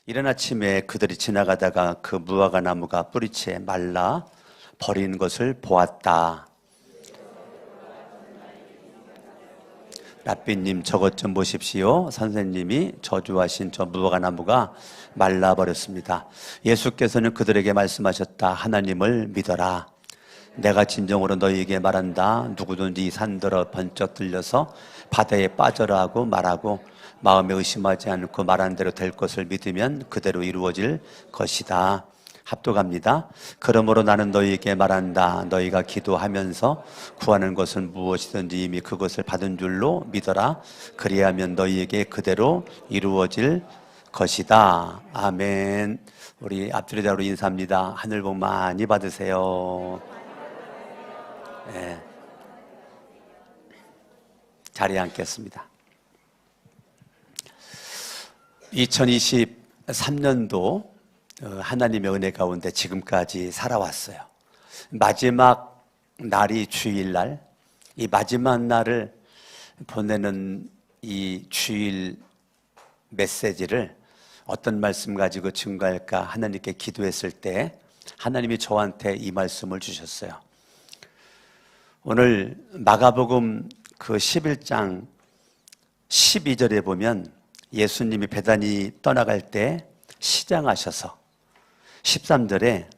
이른 아침에 그들이 지나가다가 그 무화과 나무가 뿌리채 말라 버린 것을 보았다. 랍비님, 저것 좀 보십시오. 선생님이 저주하신 저 무화과 나무가 말라버렸습니다. 예수께서는 그들에게 말씀하셨다. 하나님을 믿어라. 내가 진정으로 너희에게 말한다. 누구든지 이 산더러 번쩍 들려서 바다에 빠져라 하고 말하고 마음에 의심하지 않고 말한 대로 될 것을 믿으면 그대로 이루어질 것이다. 합독합니다. 그러므로 나는 너희에게 말한다. 너희가 기도하면서 구하는 것은 무엇이든지 이미 그것을 받은 줄로 믿어라. 그리하면 너희에게 그대로 이루어질 것이다. 아멘. 우리 앞줄에 자로 인사합니다. 하늘 복 많이 받으세요. 네. 자리에 앉겠습니다. 2023년도 하나님의 은혜 가운데 지금까지 살아왔어요. 마지막 날이 주일날, 이 마지막 날을 보내는 이 주일 메시지를 어떤 말씀 가지고 증거할까 하나님께 기도했을 때 하나님이 저한테 이 말씀을 주셨어요. 오늘 마가복음 그 11장 12절에 보면 예수님이 베다니 떠나갈 때 시장하셔서 13절에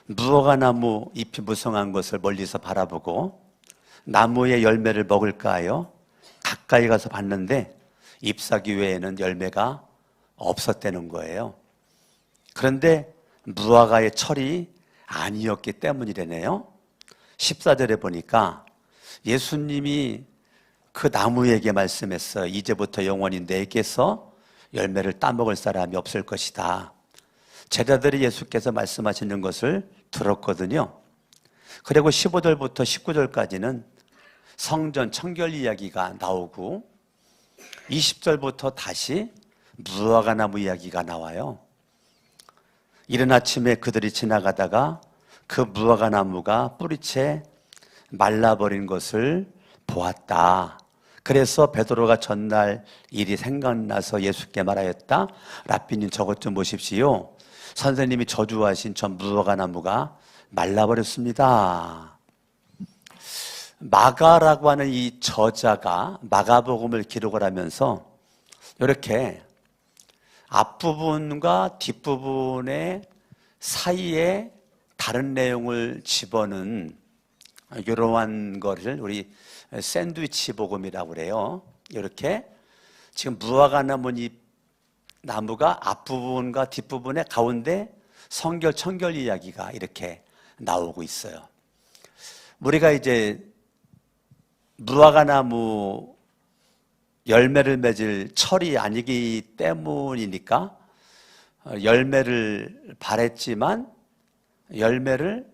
무화과 나무 잎이 무성한 것을 멀리서 바라보고 나무의 열매를 먹을까 하여 가까이 가서 봤는데 잎사귀 외에는 열매가 없었다는 거예요. 그런데 무화과의 철이 아니었기 때문이래네요. 14절에 보니까 예수님이 그 나무에게 말씀했어요. 이제부터 영원히 내게서 열매를 따먹을 사람이 없을 것이다. 제자들이 예수께서 말씀하시는 것을 들었거든요. 그리고 15절부터 19절까지는 성전 청결 이야기가 나오고 20절부터 다시 무화과 나무 이야기가 나와요. 이른 아침에 그들이 지나가다가 그 무화과 나무가 뿌리채 말라버린 것을 보았다. 그래서 베드로가 전날 일이 생각나서 예수께 말하였다. 랍비님, 저것 좀 보십시오. 선생님이 저주하신 저 무화과 나무가 말라버렸습니다. 마가라고 하는 이 저자가 마가복음을 기록을 하면서 이렇게 앞부분과 뒷부분의 사이에 다른 내용을 집어넣은 이러한 것을 우리 샌드위치 복음이라고 그래요. 이렇게 지금 무화과 나무가 앞부분과 뒷부분의 가운데 성결, 청결 이야기가 이렇게 나오고 있어요. 우리가 이제 무화과 나무 열매를 맺을 철이 아니기 때문이니까 열매를 바랬지만 열매를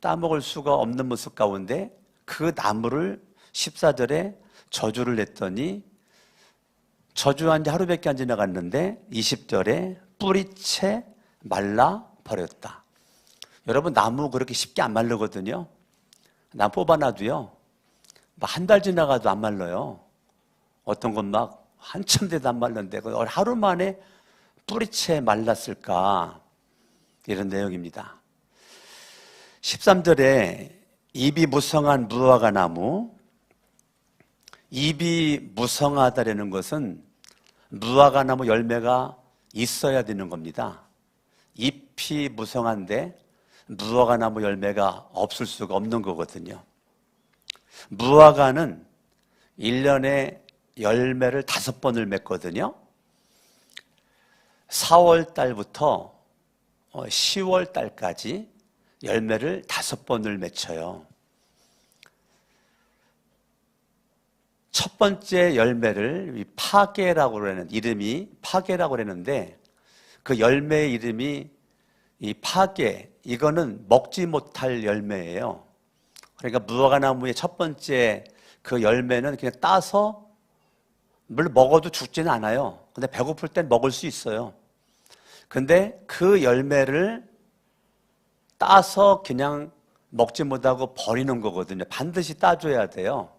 따먹을 수가 없는 모습 가운데 그 나무를 14절에 저주를 냈더니 저주한 지 하루밖에 안 지나갔는데 20절에 뿌리채 말라 버렸다. 여러분, 나무 그렇게 쉽게 안 마르거든요. 나무 뽑아놔도요 한 달 지나가도 안 말라요. 어떤 건 막 한참 돼도 안 말랐는데 하루 만에 뿌리채 말랐을까, 이런 내용입니다. 13절에 잎이 무성한 무화과 나무, 잎이 무성하다라는 것은 무화과 나무 열매가 있어야 되는 겁니다. 잎이 무성한데 무화과 나무 열매가 없을 수가 없는 거거든요. 무화과는 1년에 열매를 5번을 맺거든요. 4월 달부터 10월 달까지 열매를 5번을 맺혀요. 첫 번째 열매를 파게라고 그러는, 이름이 파게라고 그러는데 그 열매의 이름이 이 파게, 이거는 먹지 못할 열매예요. 그러니까 무화과 나무의 첫 번째 그 열매는 그냥 따서 물론 먹어도 죽지는 않아요. 근데 배고플 땐 먹을 수 있어요. 근데 그 열매를 따서 그냥 먹지 못하고 버리는 거거든요. 반드시 따줘야 돼요.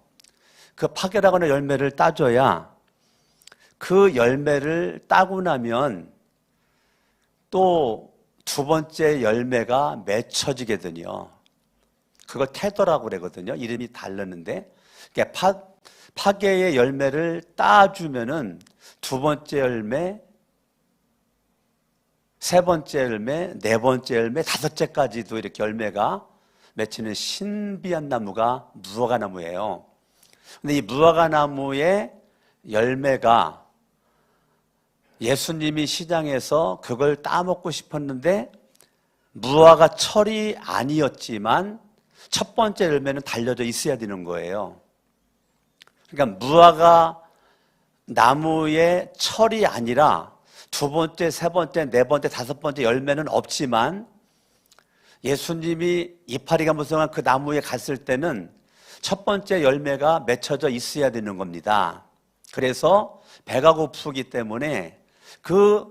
그 파게라고 하는 열매를 따줘야, 그 열매를 따고 나면 또 두 번째 열매가 맺혀지게 되요. 그걸 태도라고 그러거든요. 이름이 다르는데, 그러니까 파게의 열매를 따주면은 두 번째 열매, 세 번째 열매, 네 번째 열매, 다섯째까지도 이렇게 열매가 맺히는 신비한 나무가 무화과 나무예요. 근데 이 무화과 나무의 열매가 예수님이 시장에서 그걸 따먹고 싶었는데 무화과 철이 아니었지만 첫 번째 열매는 달려져 있어야 되는 거예요. 그러니까 무화과 나무의 철이 아니라 두 번째, 세 번째, 네 번째, 다섯 번째 열매는 없지만 예수님이 이파리가 무성한 그 나무에 갔을 때는 첫 번째 열매가 맺혀져 있어야 되는 겁니다. 그래서 배가 고프기 때문에 그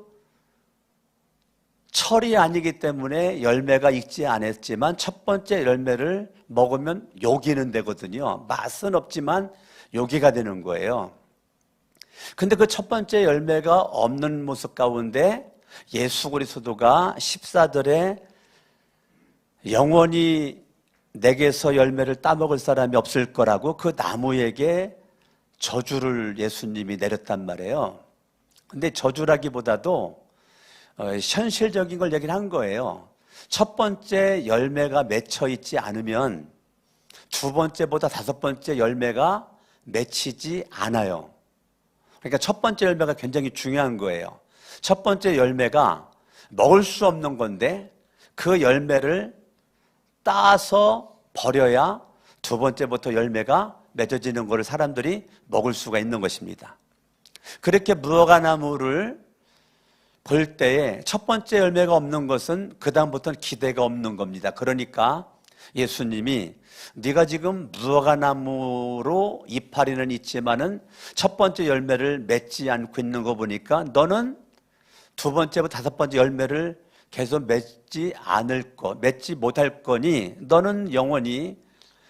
철이 아니기 때문에 열매가 익지 않았지만 첫 번째 열매를 먹으면 요기는 되거든요. 맛은 없지만 요기가 되는 거예요. 근데 그 첫 번째 열매가 없는 모습 가운데 예수 그리스도가 십사들의 영원히 내게서 열매를 따먹을 사람이 없을 거라고 그 나무에게 저주를 예수님이 내렸단 말이에요. 근데 저주라기보다도 현실적인 걸 얘기를 한 거예요. 첫 번째 열매가 맺혀 있지 않으면 두 번째보다 다섯 번째 열매가 맺히지 않아요. 그러니까 첫 번째 열매가 굉장히 중요한 거예요. 첫 번째 열매가 먹을 수 없는 건데 그 열매를 따서 버려야 두 번째부터 열매가 맺어지는 것을 사람들이 먹을 수가 있는 것입니다. 그렇게 무화과 나무를 볼 때에 첫 번째 열매가 없는 것은 그 다음부터는 기대가 없는 겁니다. 그러니까 예수님이 네가 지금 무화과 나무로 이파리는 있지만은 첫 번째 열매를 맺지 않고 있는 거 보니까 너는 두 번째부터 다섯 번째 열매를 계속 맺지 못할 거니 너는 영원히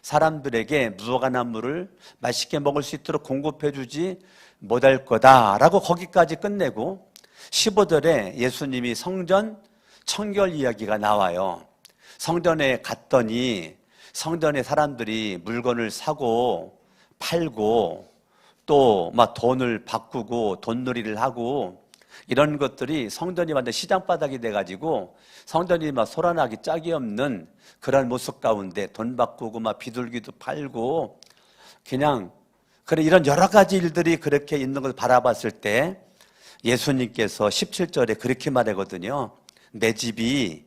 사람들에게 무화과 나무를 맛있게 먹을 수 있도록 공급해 주지 못할 거다라고 거기까지 끝내고 15절에 예수님이 성전 청결 이야기가 나와요. 성전에 갔더니 성전에 사람들이 물건을 사고 팔고 또 막 돈을 바꾸고 돈놀이를 하고 이런 것들이 성전이 완전 시장바닥이 돼가지고 성전이 막 소란하기 짝이 없는 그런 모습 가운데 돈 바꾸고 막 비둘기도 팔고 그냥 그런 이런 여러 가지 일들이 그렇게 있는 것을 바라봤을 때 예수님께서 17절에 그렇게 말하거든요. 내 집이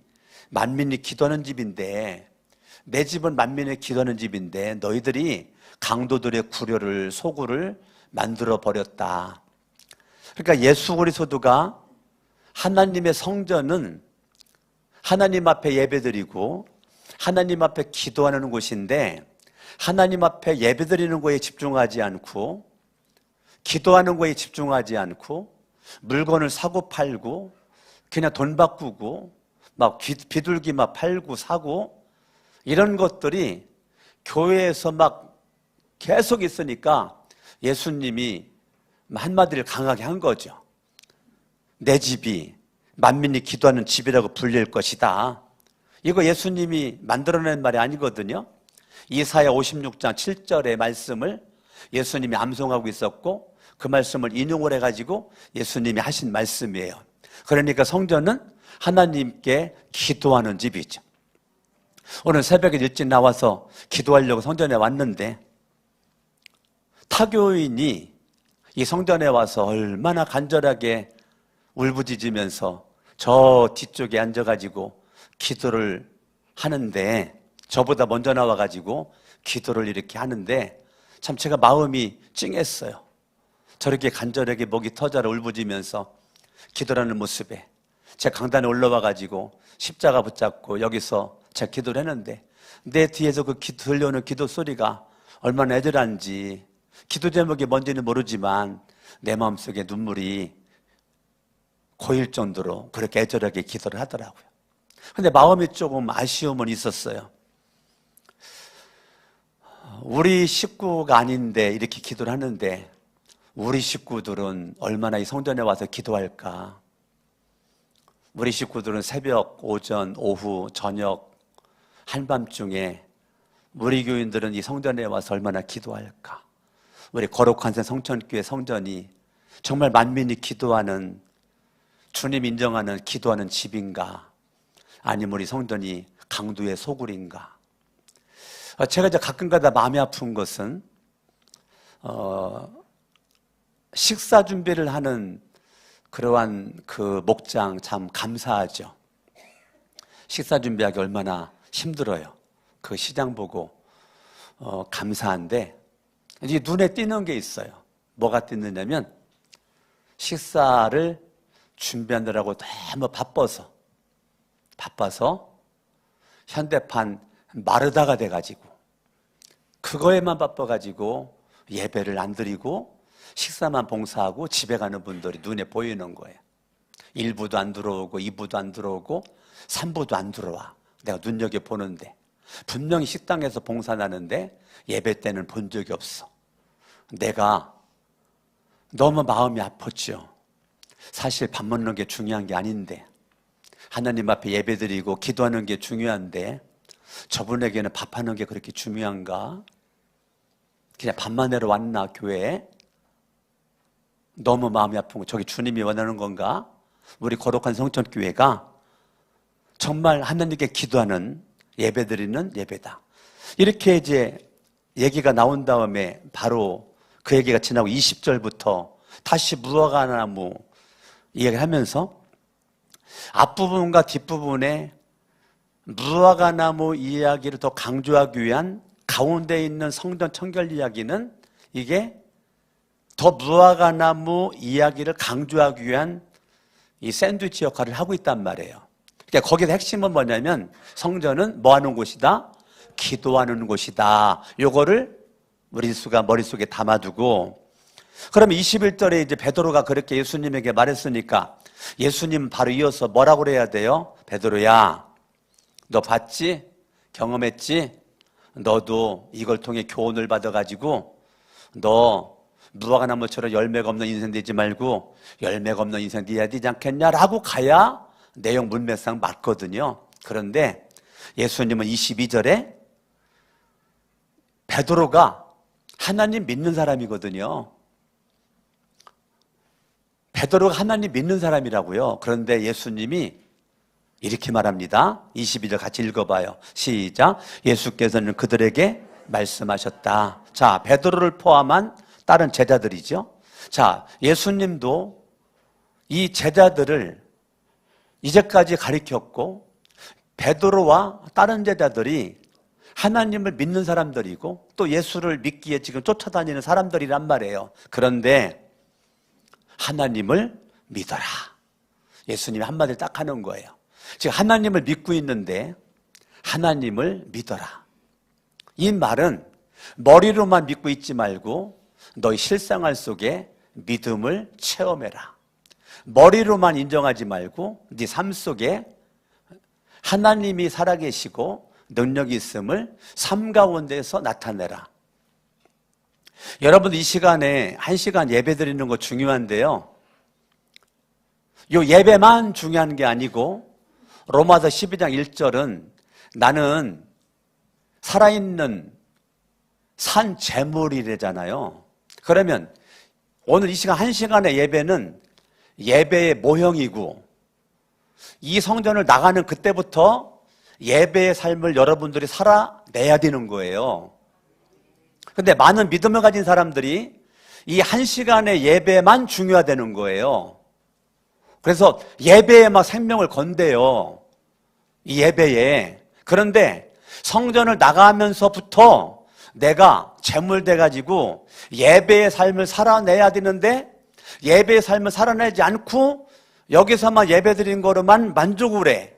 만민이 기도하는 집인데 내 집은 만민이 기도하는 집인데 너희들이 강도들의 구려를 소굴을 만들어 버렸다. 그러니까 예수 그리스도가 하나님의 성전은 하나님 앞에 예배드리고 하나님 앞에 기도하는 곳인데 하나님 앞에 예배드리는 거에 집중하지 않고 기도하는 거에 집중하지 않고 물건을 사고 팔고 그냥 돈 바꾸고 막 비둘기 막 팔고 사고 이런 것들이 교회에서 막 계속 있으니까 예수님이 한마디를 강하게 한 거죠. 내 집이 만민이 기도하는 집이라고 불릴 것이다. 이거 예수님이 만들어낸 말이 아니거든요. 이사야 56장 7절의 말씀을 예수님이 암송하고 있었고 그 말씀을 인용을 해가지고 예수님이 하신 말씀이에요. 그러니까 성전은 하나님께 기도하는 집이죠. 오늘 새벽에 일찍 나와서 기도하려고 성전에 왔는데 타교인이 이 성전에 와서 얼마나 간절하게 울부짖으면서 저 뒤쪽에 앉아가지고 기도를 하는데 저보다 먼저 나와가지고 기도를 이렇게 하는데 참 제가 마음이 찡했어요. 저렇게 간절하게 목이 터져라 울부짖으면서 기도하는 모습에 제가 강단에 올라와가지고 십자가 붙잡고 여기서 제가 기도를 했는데 내 뒤에서 그 들려오는 기도 소리가 얼마나 애절한지 기도 제목이 뭔지는 모르지만 내 마음속에 눈물이 고일 정도로 그렇게 애절하게 기도를 하더라고요. 근데 마음이 조금 아쉬움은 있었어요. 우리 식구가 아닌데 이렇게 기도를 하는데 우리 식구들은 얼마나 이 성전에 와서 기도할까? 우리 식구들은 새벽, 오전, 오후, 저녁, 한밤중에 우리 교인들은 이 성전에 와서 얼마나 기도할까? 우리 거룩한 새 성천교회 성전이 정말 만민이 기도하는, 주님 인정하는 기도하는 집인가? 아니면 우리 성전이 강도의 소굴인가? 제가 이제 가끔가다 마음이 아픈 것은 식사 준비를 하는 그러한 그 목장 참 감사하죠. 식사 준비하기 얼마나 힘들어요. 그 시장 보고 감사한데, 이제 눈에 띄는 게 있어요. 뭐가 띄느냐면 식사를 준비하느라고 너무 바빠서 현대판 마르다가 돼가지고 그거에만 바빠가지고 예배를 안 드리고 식사만 봉사하고 집에 가는 분들이 눈에 보이는 거예요. 1부도 안 들어오고 2부도 안 들어오고 3부도 안 들어와. 내가 눈여겨보는데 분명히 식당에서 봉사하는데 예배 때는 본 적이 없어. 내가 너무 마음이 아팠죠. 사실 밥 먹는 게 중요한 게 아닌데, 하나님 앞에 예배드리고 기도하는 게 중요한데 저분에게는 밥하는 게 그렇게 중요한가? 그냥 밥만 하러 왔나 교회에? 너무 마음이 아픈 거. 저기 주님이 원하는 건가? 우리 거룩한 성천교회가 정말 하나님께 기도하는, 예배드리는 예배다. 이렇게 이제 얘기가 나온 다음에 바로 그 얘기가 지나고 20절부터 다시 무화과나무 이야기하면서 앞부분과 뒷부분에 무화과나무 이야기를 더 강조하기 위한 가운데 있는 성전 청결 이야기는 이게 더 무화과나무 이야기를 강조하기 위한 이 샌드위치 역할을 하고 있단 말이에요. 그러니까 거기서 핵심은 뭐냐면 성전은 뭐 하는 곳이다? 기도하는 곳이다. 요거를 우리 수가 머릿속에 담아두고, 그러면 21절에 이제 베드로가 그렇게 예수님에게 말했으니까 예수님 바로 이어서 뭐라고 그래야 돼요? 베드로야, 너 봤지? 경험했지? 너도 이걸 통해 교훈을 받아가지고 너 무화과나무처럼 열매가 없는 인생 되지 말고 열매가 없는 인생 되어야 되지 않겠냐라고 가야 내용 문맥상 맞거든요. 그런데 예수님은 22절에 베드로가 하나님 믿는 사람이거든요. 베드로가 하나님 믿는 사람이라고요. 그런데 예수님이 이렇게 말합니다. 22절 같이 읽어봐요. 시작. 예수께서는 그들에게 말씀하셨다. 자, 베드로를 포함한 다른 제자들이죠. 자, 예수님도 이 제자들을 이제까지 가르쳤고 베드로와 다른 제자들이 하나님을 믿는 사람들이고 또 예수를 믿기에 지금 쫓아다니는 사람들이란 말이에요. 그런데 하나님을 믿어라. 예수님이 한마디를 딱 하는 거예요. 지금 하나님을 믿고 있는데 하나님을 믿어라. 이 말은 머리로만 믿고 있지 말고 너희 실생활 속에 믿음을 체험해라. 머리로만 인정하지 말고 네 삶 속에 하나님이 살아계시고 능력이 있음을 삶 가운데서 나타내라. 여러분, 이 시간에 1시간 예배 드리는 거 중요한데요, 요 예배만 중요한 게 아니고 로마서 12장 1절은 나는 살아있는 산 제물이래잖아요. 그러면 오늘 이 시간 1시간의 예배는 예배의 모형이고 이 성전을 나가는 그때부터 예배의 삶을 여러분들이 살아내야 되는 거예요. 근데 많은 믿음을 가진 사람들이 이 1시간의 예배만 중요하다는 거예요. 그래서 예배에 막 생명을 건대요. 이 예배에. 그런데 성전을 나가면서부터 내가 제물돼가지고 예배의 삶을 살아내야 되는데 예배의 삶을 살아내지 않고 여기서만 예배드린 거로만 만족을 해.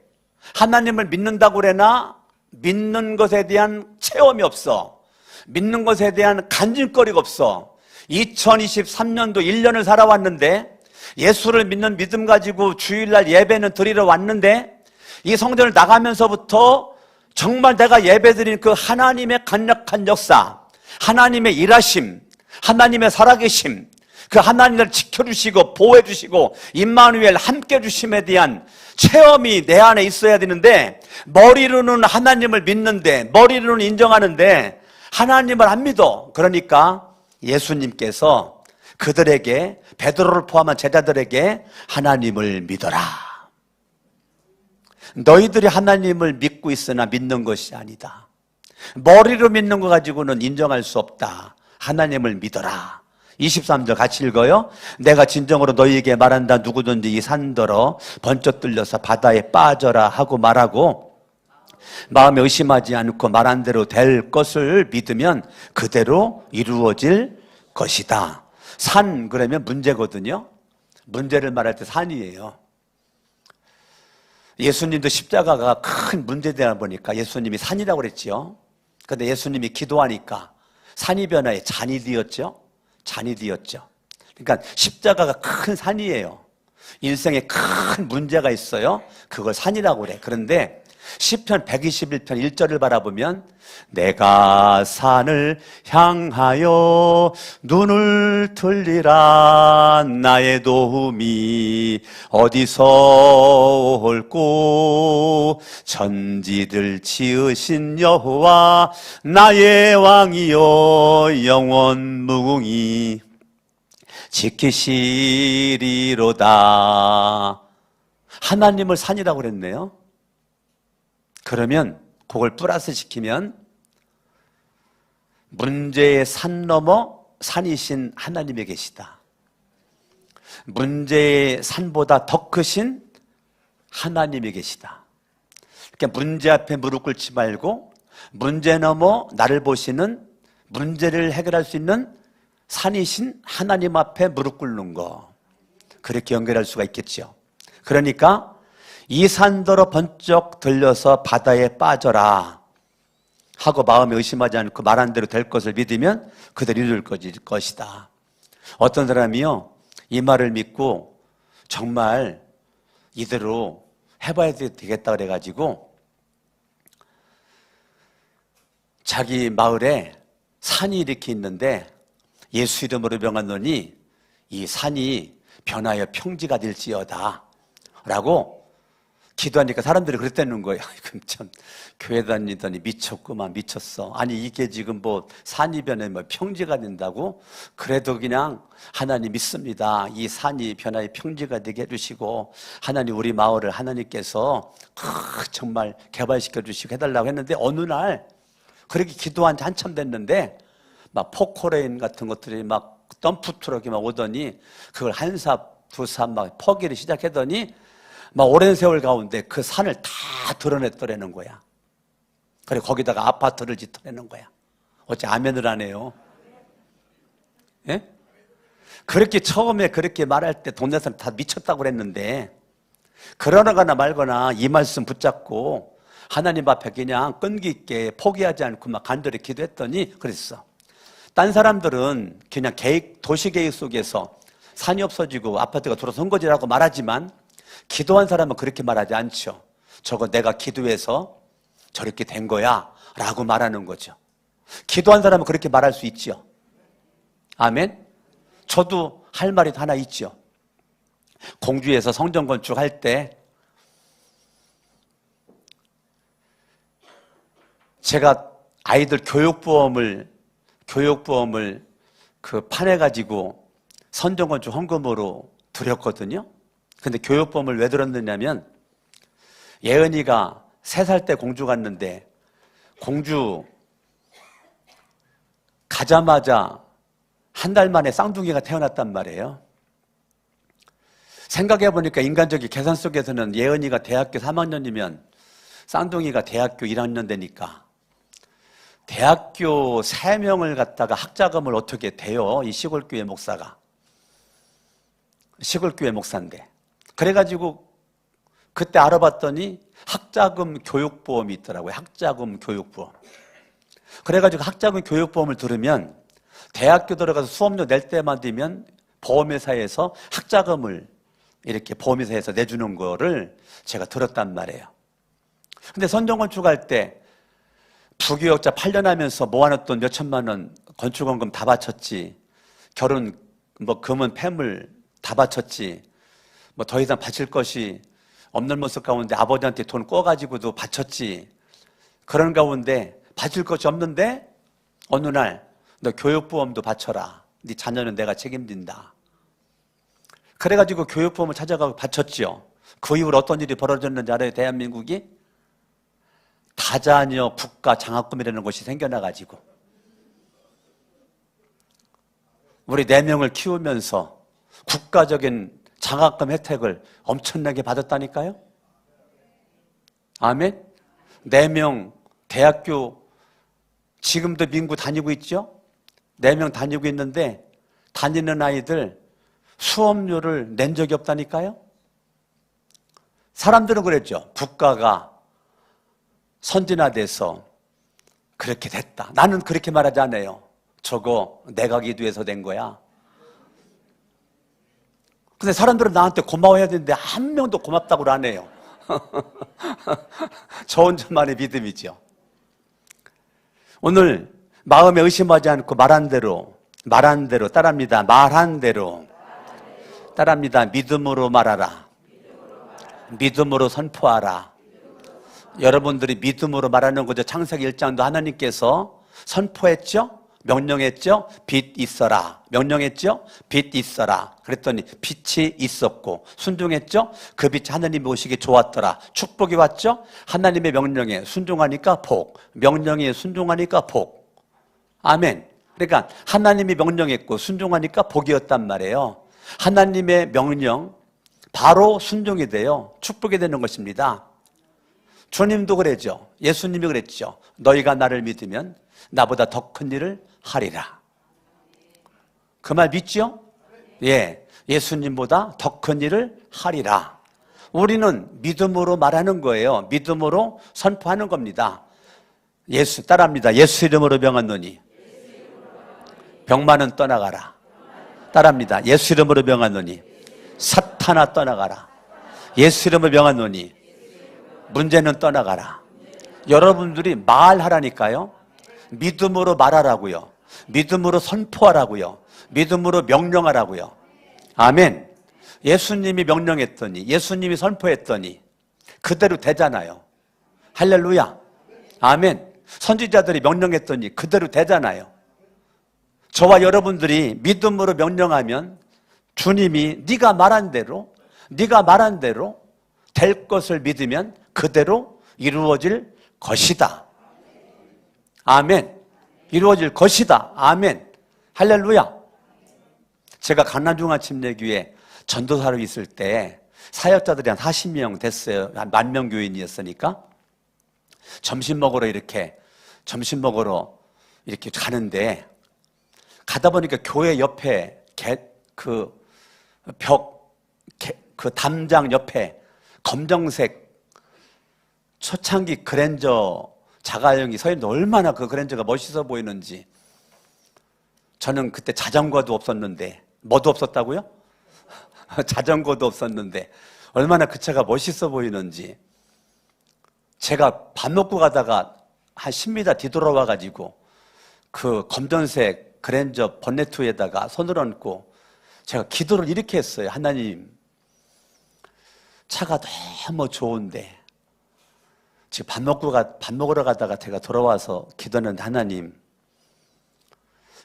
하나님을 믿는다고 그래나 믿는 것에 대한 체험이 없어. 믿는 것에 대한 간증거리가 없어. 2023년도 1년을 살아왔는데 예수를 믿는 믿음 가지고 주일날 예배는 드리러 왔는데 이 성전을 나가면서부터 정말 내가 예배드린 그 하나님의 간략한 역사, 하나님의 일하심, 하나님의 살아계심, 그 하나님을 지켜주시고 보호해주시고 임마누엘 함께 주심에 대한 체험이 내 안에 있어야 되는데, 머리로는 하나님을 믿는데, 머리로는 인정하는데 하나님을 안 믿어. 그러니까 예수님께서 그들에게, 베드로를 포함한 제자들에게 하나님을 믿어라. 너희들이 하나님을 믿고 있으나 믿는 것이 아니다. 머리로 믿는 거 가지고는 인정할 수 없다. 하나님을 믿어라. 23절 같이 읽어요. 내가 진정으로 너희에게 말한다. 누구든지 이 산더러 번쩍 들려서 바다에 빠져라 하고 말하고 마음에 의심하지 않고 말한 대로 될 것을 믿으면 그대로 이루어질 것이다. 산 그러면 문제거든요. 문제를 말할 때 산이에요. 예수님도 십자가가 큰 문제되다 보니까 예수님이 산이라고 그랬지요. 그런데 예수님이 기도하니까 산이 변화에 잔이 되었죠. 잔이 되었죠. 그러니까 십자가가 큰 산이에요. 인생에 큰 문제가 있어요. 그걸 산이라고 그래. 그런데 시편 121편 1절을 바라보면 내가 산을 향하여 눈을 들리라. 나의 도움이 어디서 올꼬. 천지들 지으신 여호와 나의 왕이여 영원 무궁히 지키시리로다. 하나님을 산이라고 그랬네요. 그러면 그걸 플러스 시키면 문제의 산 넘어 산이신 하나님이 계시다. 문제의 산보다 더 크신 하나님이 계시다. 그러니까 문제 앞에 무릎 꿇지 말고 문제 넘어 나를 보시는, 문제를 해결할 수 있는 산이신 하나님 앞에 무릎 꿇는 거, 그렇게 연결할 수가 있겠죠. 그러니까 이 산더러 번쩍 들려서 바다에 빠져라 하고 마음에 의심하지 않고 말한 대로 될 것을 믿으면 그대로 이룰 것이다. 어떤 사람이요, 이 말을 믿고 정말 이대로 해봐야 되겠다 그래가지고 자기 마을에 산이 이렇게 있는데 예수 이름으로 명하노니 이 산이 변하여 평지가 될지어다 라고 기도하니까 사람들이 그랬다는 거예요. 그럼 참 교회 다니더니 미쳤구만, 미쳤어. 아니 이게 지금 뭐 산이 변해 뭐 평지가 된다고? 그래도 그냥 하나님 믿습니다. 이 산이 변화의 평지가 되게 해주시고 하나님 우리 마을을 하나님께서 정말 개발시켜 주시고 해달라고 했는데 어느 날 그렇게 기도한 지 한참 됐는데 막 포크레인 같은 것들이 막 덤프트럭이 막 오더니 그걸 한 삽, 두 삽 막 퍼기를 시작하더니 막 오랜 세월 가운데 그 산을 다 드러냈더라는 거야. 그래 거기다가 아파트를 짓더라는 거야. 어째 아멘을 안 해요? 예? 그렇게 처음에 그렇게 말할 때 동네 사람 다 미쳤다고 그랬는데 그러거나 말거나 이 말씀 붙잡고 하나님 앞에 그냥 끈기 있게 포기하지 않고 막 간절히 기도했더니 그랬어. 딴 사람들은 그냥 도시 계획 속에서 산이 없어지고 아파트가 들어선 거지라고 말하지만 기도한 사람은 그렇게 말하지 않죠. 저거 내가 기도해서 저렇게 된 거야 라고 말하는 거죠. 기도한 사람은 그렇게 말할 수 있죠. 아멘. 저도 할 말이 하나 있죠. 공주에서 성전 건축할 때 제가 아이들 교육보험을 그 판해가지고 성전 건축 헌금으로 드렸거든요. 근데 교육보험을 왜 들었느냐면 예은이가 3살 때 공주 갔는데 공주 가자마자 한 달 만에 쌍둥이가 태어났단 말이에요. 생각해보니까 인간적인 계산 속에서는 예은이가 대학교 3학년이면 쌍둥이가 대학교 1학년 되니까 대학교 3명을 갖다가 학자금을 어떻게 대요? 이 시골교회 목사가. 시골교회 목사인데. 그래가지고 그때 알아봤더니 학자금 교육보험이 있더라고요. 학자금 교육보험. 그래가지고 학자금 교육보험을 들으면 대학교 들어가서 수업료 낼 때만 되면 보험회사에서 학자금을 이렇게 보험회사에서 내주는 거를 제가 들었단 말이에요. 근데 선정건축할 때 부교역자 8년 하면서 모아놨던 몇천만 원 건축원금 다 바쳤지 결혼 뭐 금은 폐물 다 바쳤지 뭐 더 이상 바칠 것이 없는 모습 가운데 아버지한테 돈 꿔가지고도 바쳤지. 그런 가운데 바칠 것이 없는데 어느 날 너 교육보험도 바쳐라. 네 자녀는 내가 책임진다. 그래가지고 교육보험을 찾아가고 바쳤지요. 그 이후로 어떤 일이 벌어졌는지 알아요? 대한민국이 다자녀 국가 장학금이라는 것이 생겨나가지고 우리 4명을 키우면서 국가적인 장학금 혜택을 엄청나게 받았다니까요. 아멘. 4명 대학교 지금도 민구 다니고 있죠. 4명 다니고 있는데 다니는 아이들 수업료를 낸 적이 없다니까요. 사람들은 그랬죠. 국가가 선진화돼서 그렇게 됐다. 나는 그렇게 말하지 않아요. 저거 내가 기도해서 된 거야. 근데 사람들은 나한테 고마워해야 되는데 한 명도 고맙다고 안 해요. 저 혼자만의 믿음이죠. 오늘 마음에 의심하지 않고 말한 대로 따라합니다. 말한 대로 따라합니다. 믿음으로 말하라. 믿음으로 선포하라. 여러분들이 믿음으로 말하는 거죠. 창세기 1장도 하나님께서 선포했죠? 명령했죠? 빛 있어라. 명령했죠? 빛 있어라. 그랬더니 빛이 있었고 순종했죠? 그 빛이 하나님 보시기에 좋았더라. 축복이 왔죠? 하나님의 명령에 순종하니까 복. 명령에 순종하니까 복. 아멘. 그러니까 하나님이 명령했고 순종하니까 복이었단 말이에요. 하나님의 명령 바로 순종이 돼요. 축복이 되는 것입니다. 주님도 그랬죠. 예수님이 그랬죠. 너희가 나를 믿으면 나보다 더 큰 일을 하리라. 그 말 믿죠? 예, 예수님보다 더 큰 일을 하리라. 우리는 믿음으로 말하는 거예요. 믿음으로 선포하는 겁니다. 예수 따라합니다. 예수 이름으로 병하노니 병만은 떠나가라. 따라합니다. 예수 이름으로 병하노니 사탄아 떠나가라. 예수 이름으로 병하노니 문제는 떠나가라. 여러분들이 말하라니까요. 믿음으로 말하라고요. 믿음으로 선포하라고요. 믿음으로 명령하라고요. 아멘. 예수님이 명령했더니 예수님이 선포했더니 그대로 되잖아요. 할렐루야. 아멘. 선지자들이 명령했더니 그대로 되잖아요. 저와 여러분들이 믿음으로 명령하면 주님이 네가 말한 대로 될 것을 믿으면 그대로 이루어질 것이다. 아멘. 이루어질 것이다. 아멘. 할렐루야. 제가 강남중앙침례교회 전도사로 있을 때 사역자들이 한 40명 됐어요. 한 10,000명 교인이었으니까 점심 먹으러 이렇게 가는데 가다 보니까 교회 옆에 그 담장 옆에 검정색 초창기 그랜저 자가용이 서 있는데 얼마나 그 그랜저가 멋있어 보이는지. 저는 그때 자전거도 없었는데. 뭐도 없었다고요? 자전거도 없었는데 얼마나 그 차가 멋있어 보이는지. 제가 밥 먹고 가다가 한 10m 뒤돌아와가지고 그 검정색 그랜저 본네트 위에다가 손을 얹고 제가 기도를 이렇게 했어요. 하나님, 차가 너무 좋은데 지금 밥 먹으러 가다가 제가 돌아와서 기도하는데 하나님,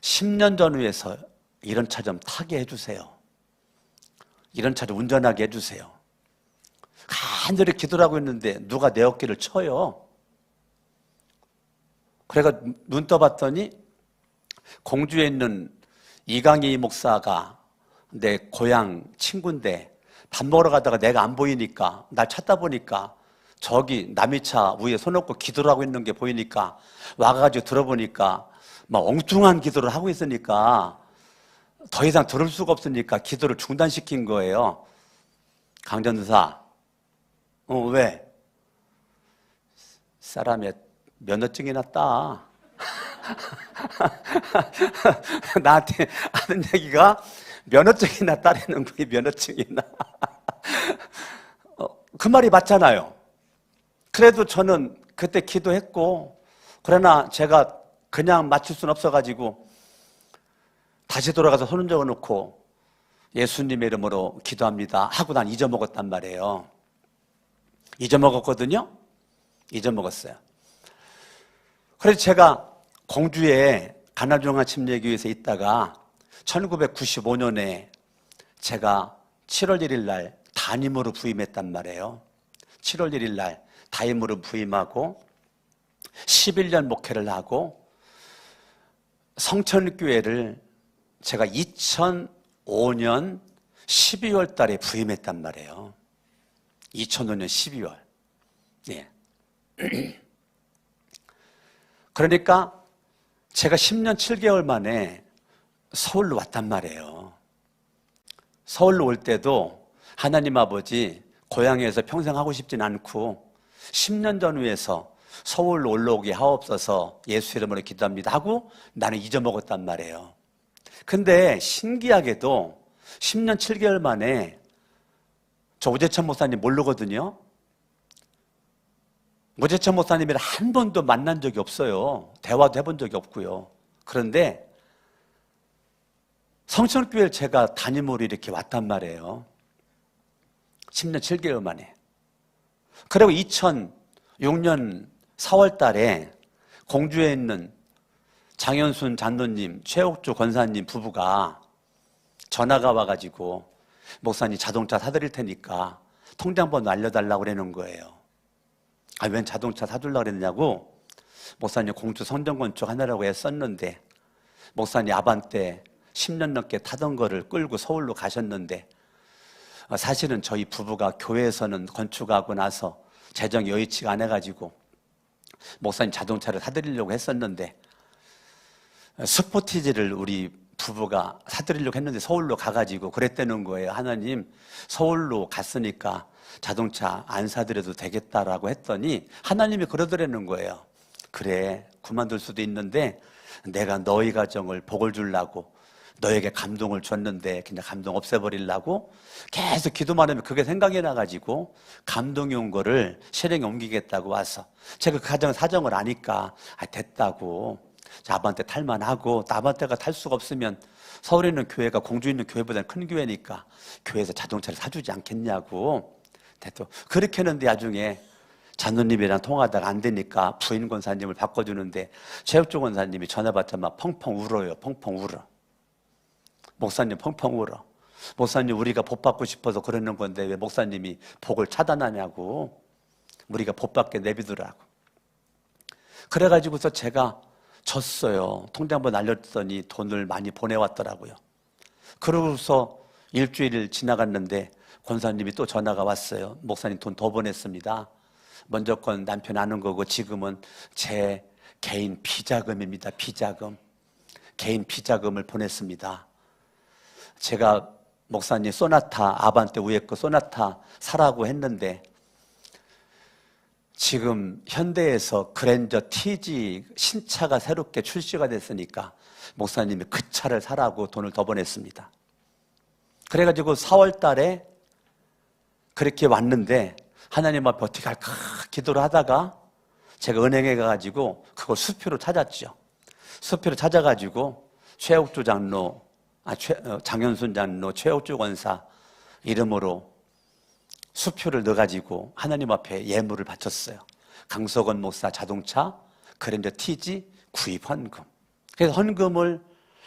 10년 전후에서 이런 차 좀 타게 해주세요. 이런 차를 운전하게 해주세요. 간절히 기도를 하고 있는데 누가 내 어깨를 쳐요. 그래가 눈 떠봤더니 공주에 있는 이강희 목사가 내 고향 친구인데 밥 먹으러 가다가 내가 안 보이니까 날 찾다 보니까 저기 남의 차 위에 손 얹고 기도를 하고 있는 게 보이니까 와가지고 들어보니까 막 엉뚱한 기도를 하고 있으니까 더 이상 들을 수가 없으니까 기도를 중단시킨 거예요. 강전사, 왜? 사람의 면허증이 났다. 나한테 하는 얘기가 면허증이 났다라는 거예요. 면허증이 나. 그 말이 맞잖아요. 그래도 저는 그때 기도했고, 그러나 제가 그냥 맞출 수는 없어가지고 다시 돌아가서 손을 적어놓고 예수님의 이름으로 기도합니다 하고 난 잊어먹었단 말이에요. 잊어먹었거든요. 잊어먹었어요. 그래서 제가 공주에 가나중앙침례교회에서 있다가 1995년에 제가 7월 1일 날 담임으로 부임했단 말이에요. 7월 1일 날 담임으로 부임하고 11년 목회를 하고 성천교회를 제가 2005년 12월 달에 부임했단 말이에요. 2005년 12월. 예. 그러니까 제가 10년 7개월 만에 서울로 왔단 말이에요. 서울로 올 때도 하나님 아버지 고향에서 평생 하고 싶진 않고 10년 전후에서 서울로 올라오게 하옵소서 예수 이름으로 기도합니다 하고 나는 잊어먹었단 말이에요. 근데 신기하게도 10년 7개월 만에 저 오재천 목사님 모르거든요. 오재천 목사님이랑 한 번도 만난 적이 없어요. 대화도 해본 적이 없고요. 그런데 성천교회를 제가 담임으로 이렇게 왔단 말이에요. 10년 7개월 만에. 그리고 2006년 4월 달에 공주에 있는 장현순 장로님, 최옥주 권사님 부부가 전화가 와가지고 목사님 자동차 사드릴 테니까 통장번호 알려달라고 그러는 거예요. 아, 웬 자동차 사주려고 그랬냐고. 목사님 공주 성전건축 하느라고 애썼는데 목사님 아반떼 10년 넘게 타던 거를 끌고 서울로 가셨는데 사실은 저희 부부가 교회에서는 건축하고 나서 재정이 여의치가 않아가지고 목사님 자동차를 사드리려고 했었는데 스포티지를 우리 부부가 사드리려고 했는데 서울로 가가지고 그랬다는 거예요. 하나님 서울로 갔으니까 자동차 안 사드려도 되겠다라고 했더니 하나님이 그러더라는 거예요. 그래 그만둘 수도 있는데 내가 너희 가정을 복을 주려고 너에게 감동을 줬는데 그냥 감동 없애버리려고 계속 기도만 하면 그게 생각이 나가지고 감동이 온 거를 실행에 옮기겠다고 와서 제가 그 가정 사정을 아니까 됐다고 아반떼 탈만하고 아반떼가 탈 수가 없으면 서울에 있는 교회가 공주에 있는 교회보다는 큰 교회니까 교회에서 자동차를 사주지 않겠냐고 됐죠. 그렇게 했는데 나중에 장로님이랑 통화하다가 안 되니까 부인 권사님을 바꿔주는데 최욱주 권사님이 전화 받자마자 펑펑 울어요. 펑펑 울어. 목사님 펑펑 울어. 목사님 우리가 복 받고 싶어서 그러는 건데 왜 목사님이 복을 차단하냐고. 우리가 복 받게 내비두라고. 그래가지고서 제가 졌어요. 통장번호 알렸더니 돈을 많이 보내왔더라고요. 그러고서 일주일 지나갔는데 권사님이 또 전화가 왔어요. 목사님 돈 더 보냈습니다. 먼저 건 남편 아는 거고 지금은 제 개인 비자금입니다. 비자금. 개인 비자금을 보냈습니다. 제가 목사님 소나타 아반떼 위에 거 소나타 사라고 했는데 지금 현대에서 그랜저 TG 신차가 새롭게 출시가 됐으니까 목사님이 그 차를 사라고 돈을 더 보냈습니다. 그래가지고 4월 달에 그렇게 왔는데 하나님 앞에 어떻게 할까 기도를 하다가 제가 은행에 가가지고 그걸 수표로 찾았죠. 수표로 찾아가지고 최옥주 장로, 장현순 장로, 최옥주 권사 이름으로 수표를 넣어가지고 하나님 앞에 예물을 바쳤어요. 강석원 목사 자동차, 그랜저 TG 구입 헌금. 그래서 헌금을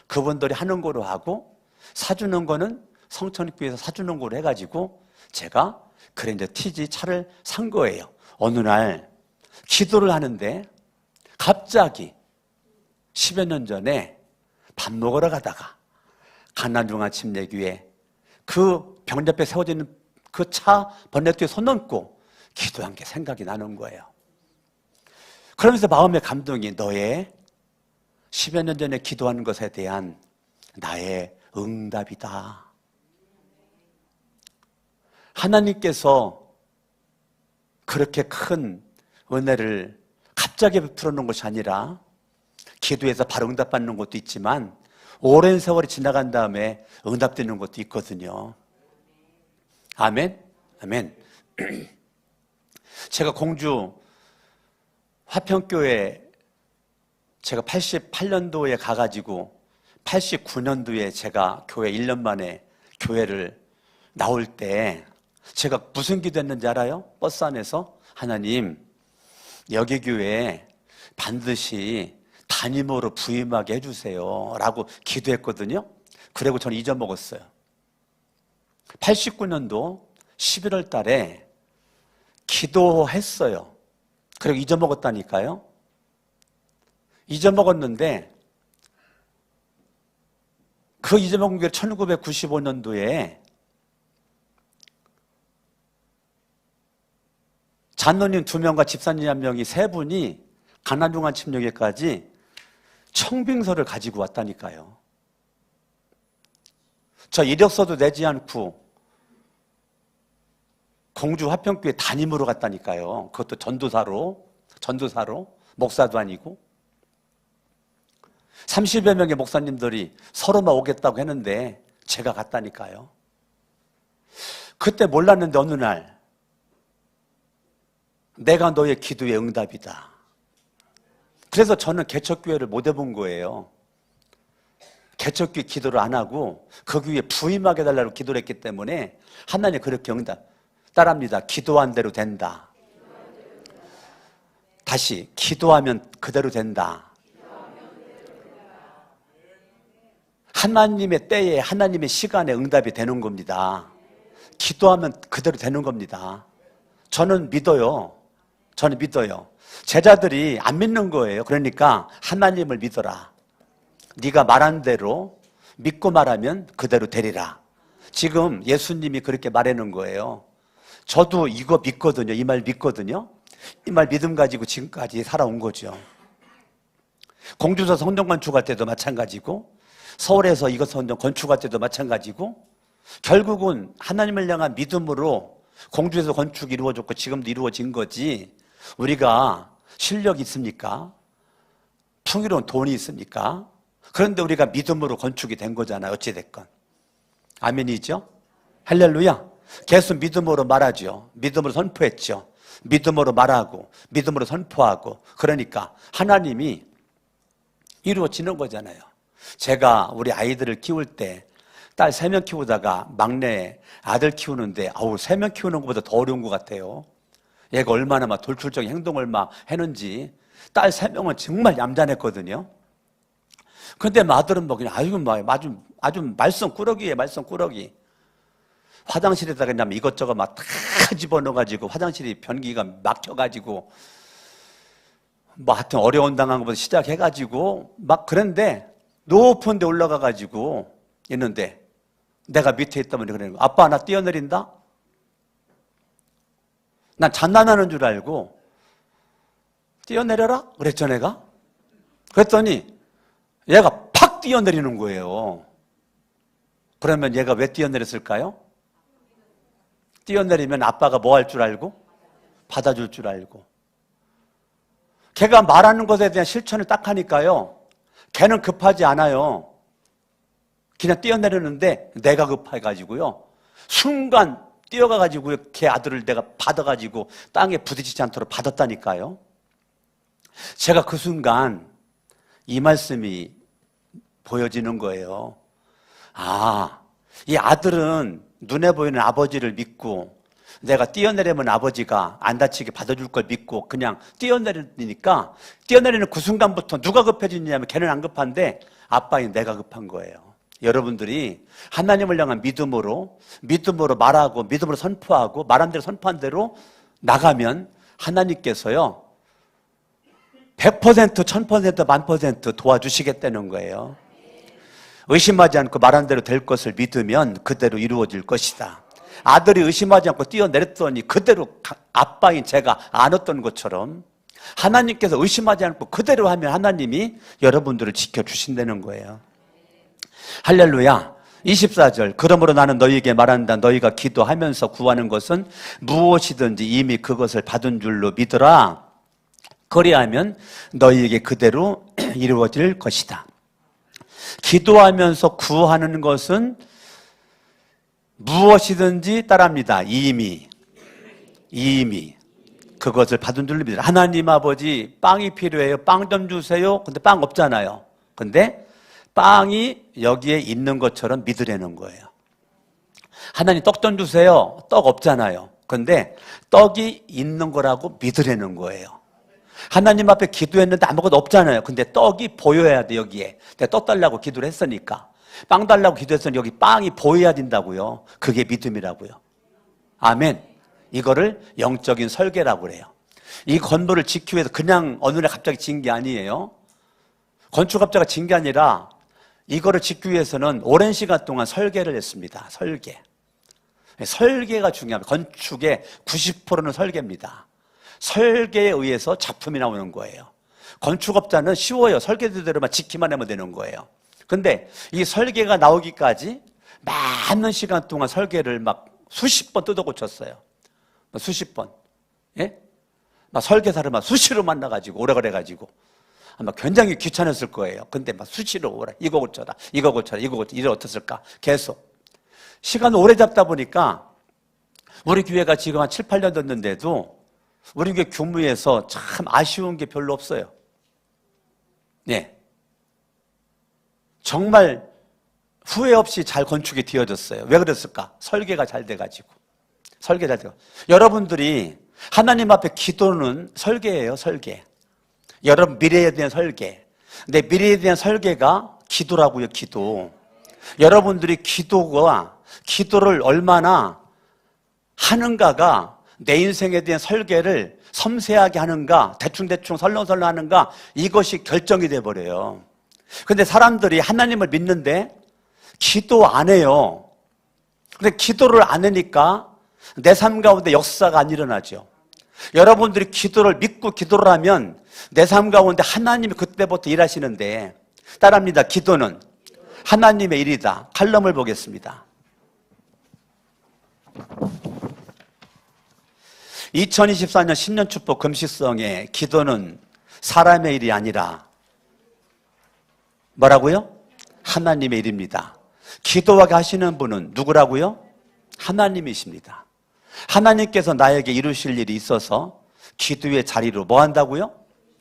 그분들이 하는 거로 하고 사주는 거는 성천교회에서 사주는 거로 해가지고 제가 그랜저 TG 차를 산 거예요. 어느 날 기도를 하는데 갑자기 10여 년 전에 밥 먹으러 가다가 가나중앙침례교회 그 병 옆에 세워져 있는 그 차 번넷 손 얹고 기도한 게 생각이 나는 거예요. 그러면서 마음의 감동이 너의 10여 년 전에 기도한 것에 대한 나의 응답이다. 하나님께서 그렇게 큰 은혜를 갑자기 베풀어 놓은 것이 아니라 기도해서 바로 응답받는 것도 있지만 오랜 세월이 지나간 다음에 응답되는 것도 있거든요. 아멘? 아멘. 제가 공주 화평교회 제가 88년도에 가가지고 89년도에 제가 교회 1년 만에 교회를 나올 때 제가 무슨 기도했는지 알아요? 버스 안에서 하나님 여기 교회에 반드시 담임으로 부임하게 해주세요 라고 기도했거든요. 그리고 저는 잊어먹었어요. 89년도 11월 달에 기도했어요. 그리고 잊어먹었다니까요. 잊어먹었는데 그 잊어먹은 게 1995년도에 장로님 2명과 집사님 1명이 3분이 가난중환 침략에까지 청빙서를 가지고 왔다니까요. 저 이력서도 내지 않고 공주 화평교회 담임으로 갔다니까요. 그것도 전도사로 목사도 아니고 30여 명의 목사님들이 서로만 오겠다고 했는데 제가 갔다니까요. 그때 몰랐는데 어느 날 내가 너의 기도의 응답이다. 그래서 저는 개척교회를 못 해본 거예요. 개척교회 기도를 안 하고 그 교회에 부임하게 해달라고 기도를 했기 때문에 하나님 그렇게 응답. 따라합니다. 기도한 대로 된다. 다시 기도하면 그대로 된다. 하나님의 때에 하나님의 시간에 응답이 되는 겁니다. 기도하면 그대로 되는 겁니다. 저는 믿어요. 제자들이 안 믿는 거예요. 그러니까 하나님을 믿어라. 네가 말한 대로 믿고 말하면 그대로 되리라. 지금 예수님이 그렇게 말하는 거예요. 저도 이거 믿거든요. 이 말 믿거든요. 이 말 믿음 가지고 지금까지 살아온 거죠. 공주서 성전 건축할 때도 마찬가지고 서울에서 이것 성전 건축할 때도 마찬가지고 결국은 하나님을 향한 믿음으로 공주에서 건축이 이루어졌고 지금도 이루어진 거지. 우리가 실력이 있습니까? 풍요로운 돈이 있습니까? 그런데 우리가 믿음으로 건축이 된 거잖아요. 어찌됐건. 아멘이죠? 할렐루야. 계속 믿음으로 말하죠. 믿음으로 선포했죠. 믿음으로 말하고 믿음으로 선포하고 그러니까 하나님이 이루어지는 거잖아요. 제가 우리 아이들을 키울 때 딸 3명 키우다가 막내 아들 키우는데 3명 키우는 것보다 더 어려운 것 같아요. 얘가 얼마나 막 돌출적인 행동을 막 했는지. 딸 3명은 정말 얌전했거든요. 근데 아들은 뭐 그냥 아주 말썽꾸러기예요. 말썽꾸러기. 화장실에다가 그냥 이것저것 막 다 집어넣어가지고 화장실이 변기가 막혀가지고 뭐 하여튼 어려운 당한 것부터 시작해가지고 막 그런데 높은 데 올라가가지고 있는데 내가 밑에 있다면 그러는 거야. 아빠 나 뛰어내린다? 난 장난하는 줄 알고 뛰어내려라? 그랬죠 내가? 그랬더니 얘가 팍 뛰어내리는 거예요. 그러면 얘가 왜 뛰어내렸을까요? 뛰어내리면 아빠가 뭐 할 줄 알고? 받아줄 줄 알고. 걔가 말하는 것에 대한 실천을 딱 하니까요. 걔는 급하지 않아요. 그냥 뛰어내리는데 내가 급해가지고요. 순간 뛰어가가지고 걔 아들을 내가 받아가지고 땅에 부딪히지 않도록 받았다니까요. 제가 그 순간 이 말씀이 보여지는 거예요. 이 아들은 눈에 보이는 아버지를 믿고 내가 뛰어내리면 아버지가 안 다치게 받아줄 걸 믿고 그냥 뛰어내리니까 뛰어내리는 그 순간부터 누가 급해지냐면 걔는 안 급한데 아빠인 내가 급한 거예요. 여러분들이 하나님을 향한 믿음으로 말하고 믿음으로 선포하고 말한 대로 선포한 대로 나가면 하나님께서요 100%, 1000%, 1000% 도와주시겠다는 거예요. 의심하지 않고 말한 대로 될 것을 믿으면 그대로 이루어질 것이다. 아들이 의심하지 않고 뛰어내렸더니 그대로 아빠인 제가 안았던 것처럼 하나님께서 의심하지 않고 그대로 하면 하나님이 여러분들을 지켜주신다는 거예요. 할렐루야. 24절 그러므로 나는 너희에게 말한다. 너희가 기도하면서 구하는 것은 무엇이든지 이미 그것을 받은 줄로 믿으라. 그리하면 너희에게 그대로 이루어질 것이다. 기도하면서 구하는 것은 무엇이든지 따라합니다. 이미 그것을 받은 줄로 믿으라. 하나님 아버지 빵이 필요해요. 빵 좀 주세요. 근데 빵 없잖아요. 근데 빵이 여기에 있는 것처럼 믿으라는 거예요. 하나님 떡 좀 주세요. 떡 없잖아요. 근데 떡이 있는 거라고 믿으려는 거예요. 하나님 앞에 기도했는데 아무것도 없잖아요. 근데 떡이 보여야 돼, 여기에. 내가 떡 달라고 기도를 했으니까. 빵 달라고 기도했으니 여기 빵이 보여야 된다고요. 그게 믿음이라고요. 아멘. 이거를 영적인 설계라고 그래요. 이 건물을 지키기 위해서 그냥 어느 날 갑자기 지은 게 아니에요. 건축업자가 지은 게 아니라 이거를 짓기 위해서는 오랜 시간 동안 설계를 했습니다. 설계가 중요합니다. 건축의 90%는 설계입니다. 설계에 의해서 작품이 나오는 거예요. 건축업자는 쉬워요. 설계대로만 지키만 하면 되는 거예요. 근데 이 설계가 나오기까지 많은 시간 동안 설계를 막 수십 번 뜯어 고쳤어요. 수십 번. 예? 막 설계사를 막 수시로 만나가지고 오래 걸어가지고 아마 굉장히 귀찮았을 거예요. 근데 막 수시로 오라. 이거 고쳐라. 이거 고쳐라. 이거 고쳐라. 이래 어땠을까? 계속. 시간을 오래 잡다 보니까 우리 교회가 지금 한 7, 8년 됐는데도 우리 교회 교무에서 참 아쉬운 게 별로 없어요. 네. 정말 후회 없이 잘 건축이 되어졌어요. 왜 그랬을까? 설계가 잘 돼가지고. 여러분들이 하나님 앞에 기도는 설계예요, 설계. 여러분 미래에 대한 설계. 근데 미래에 대한 설계가 기도라고요, 기도. 여러분들이 기도를 얼마나 하는가가 내 인생에 대한 설계를 섬세하게 하는가, 대충대충 설렁설렁 하는가, 이것이 결정이 돼버려요. 근데 사람들이 하나님을 믿는데 기도 안 해요. 근데 기도를 안 하니까 내 삶 가운데 역사가 안 일어나죠. 여러분들이 기도를 믿고 기도를 하면 내 삶 가운데 하나님이 그때부터 일하시는데, 따라합니다. 기도는 하나님의 일이다. 칼럼을 보겠습니다. 2024년 10년 축복 금식성에 기도는 사람의 일이 아니라 뭐라고요? 하나님의 일입니다. 기도하게 하시는 분은 누구라고요? 하나님이십니다. 하나님께서 나에게 이루실 일이 있어서 기도의 자리로 뭐 한다고요?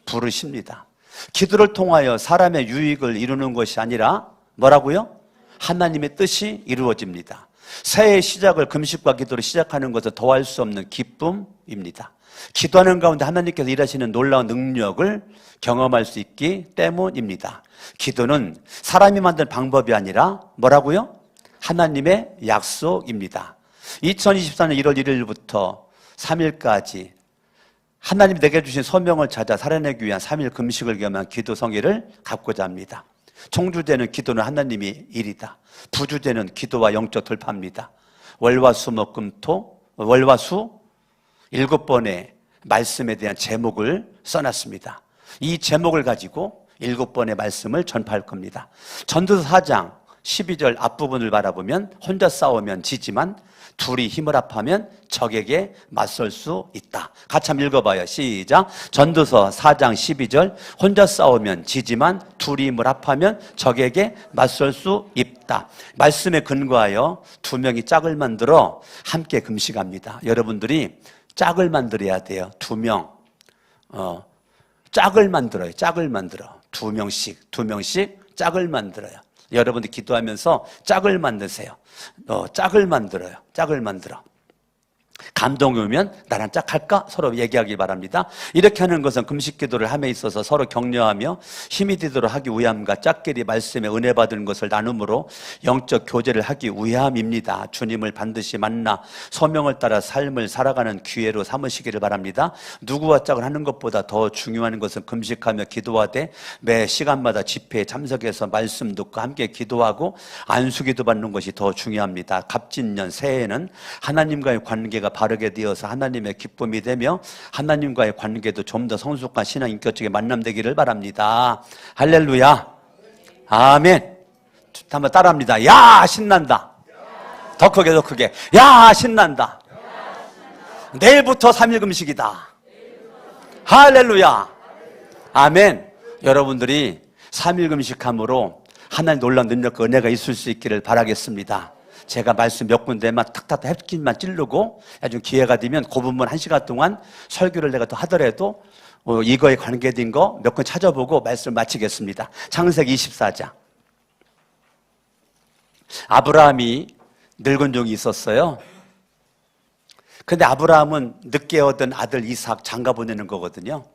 부르십니다. 기도를 통하여 사람의 유익을 이루는 것이 아니라 뭐라고요? 하나님의 뜻이 이루어집니다. 새해의 시작을 금식과 기도로 시작하는 것은 더할 수 없는 기쁨입니다. 기도하는 가운데 하나님께서 일하시는 놀라운 능력을 경험할 수 있기 때문입니다. 기도는 사람이 만든 방법이 아니라 뭐라고요? 하나님의 약속입니다. 2024년 1월 1일부터 3일까지 하나님이 내게 주신 소명을 찾아 살아내기 위한 3일 금식을 겸한 기도 성의를 갖고자 합니다. 총주제는 기도는 하나님의 일이다. 부주제는 기도와 영적 돌파입니다. 월화수 7번의 말씀에 대한 제목을 써놨습니다. 이 제목을 가지고 7번의 말씀을 전파할 겁니다. 전도서 4장 12절 앞부분을 바라보면 혼자 싸우면 지지만 둘이 힘을 합하면 적에게 맞설 수 있다. 같이 한번 읽어봐요. 시작. 전도서 4장 12절 혼자 싸우면 지지만 둘이 힘을 합하면 적에게 맞설 수 있다. 말씀에 근거하여 두 명이 짝을 만들어 함께 금식합니다. 여러분들이 짝을 만들어야 돼요. 두 명. 짝을 만들어요. 짝을 만들어. 두 명씩 짝을 만들어요. 여러분들 기도하면서 짝을 만드세요. 짝을 만들어요. 짝을 만들어. 감동이 오면 나랑 짝할까? 서로 얘기하기 바랍니다. 이렇게 하는 것은 금식 기도를 함에 있어서 서로 격려하며 힘이 되도록 하기 위함과 짝끼리 말씀에 은혜 받은 것을 나눔으로 영적 교제를 하기 위함입니다. 주님을 반드시 만나 소명을 따라 삶을 살아가는 기회로 삼으시기를 바랍니다. 누구와 짝을 하는 것보다 더 중요한 것은 금식하며 기도하되 매 시간마다 집회에 참석해서 말씀 듣고 함께 기도하고 안수기도 받는 것이 더 중요합니다. 갑진년 새해에는 하나님과의 관계가 바르게 되어서 하나님의 기쁨이 되며 하나님과의 관계도 좀 더 성숙한 신앙 인격적인 만남 되기를 바랍니다. 할렐루야. 아멘. 한번 따라합니다. 야, 신난다. 더 크게. 야, 신난다. 내일부터 3일 금식이다. 할렐루야. 아멘. 여러분들이 3일 금식함으로 하나님 놀라운 능력과 은혜가 있을 수 있기를 바라겠습니다. 제가 말씀 몇 군데만 탁탁 햇빛만 찌르고 나중에 기회가 되면 그 부분 1시간 동안 설교를 내가 또 하더라도 이거에 관계된 거 몇 건 찾아보고 말씀을 마치겠습니다. 창세기 24장. 아브라함이 늙은 종이 있었어요. 근데 아브라함은 늦게 얻은 아들 이삭 장가 보내는 거거든요.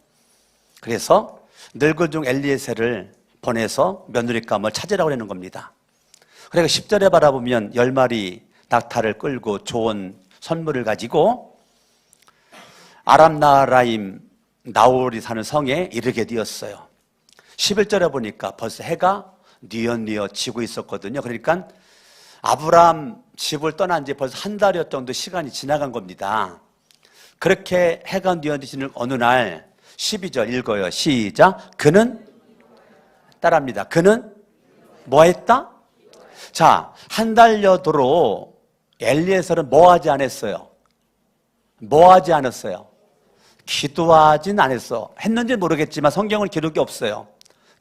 그래서 늙은 종 엘리에셀을 보내서 며느리감을 찾으라고 하는 겁니다. 그러니까 10절에 바라보면 10마리 낙타를 끌고 좋은 선물을 가지고 아람 나라임 나홀이 사는 성에 이르게 되었어요. 11절에 보니까 벌써 해가 뉘엿뉘엿 지고 있었거든요. 그러니까 아브라함 집을 떠난 지 벌써 한 달여 정도 시간이 지나간 겁니다. 그렇게 해가 뉘엿지는 어느 날 12절 읽어요. 시작. 그는 따라합니다. 그는 뭐 했다? 자, 한 달여도록 엘리에셀은 뭐 하지 않았어요? 뭐 하지 않았어요? 기도하진 않았어. 했는지 모르겠지만 성경은 기록이 없어요.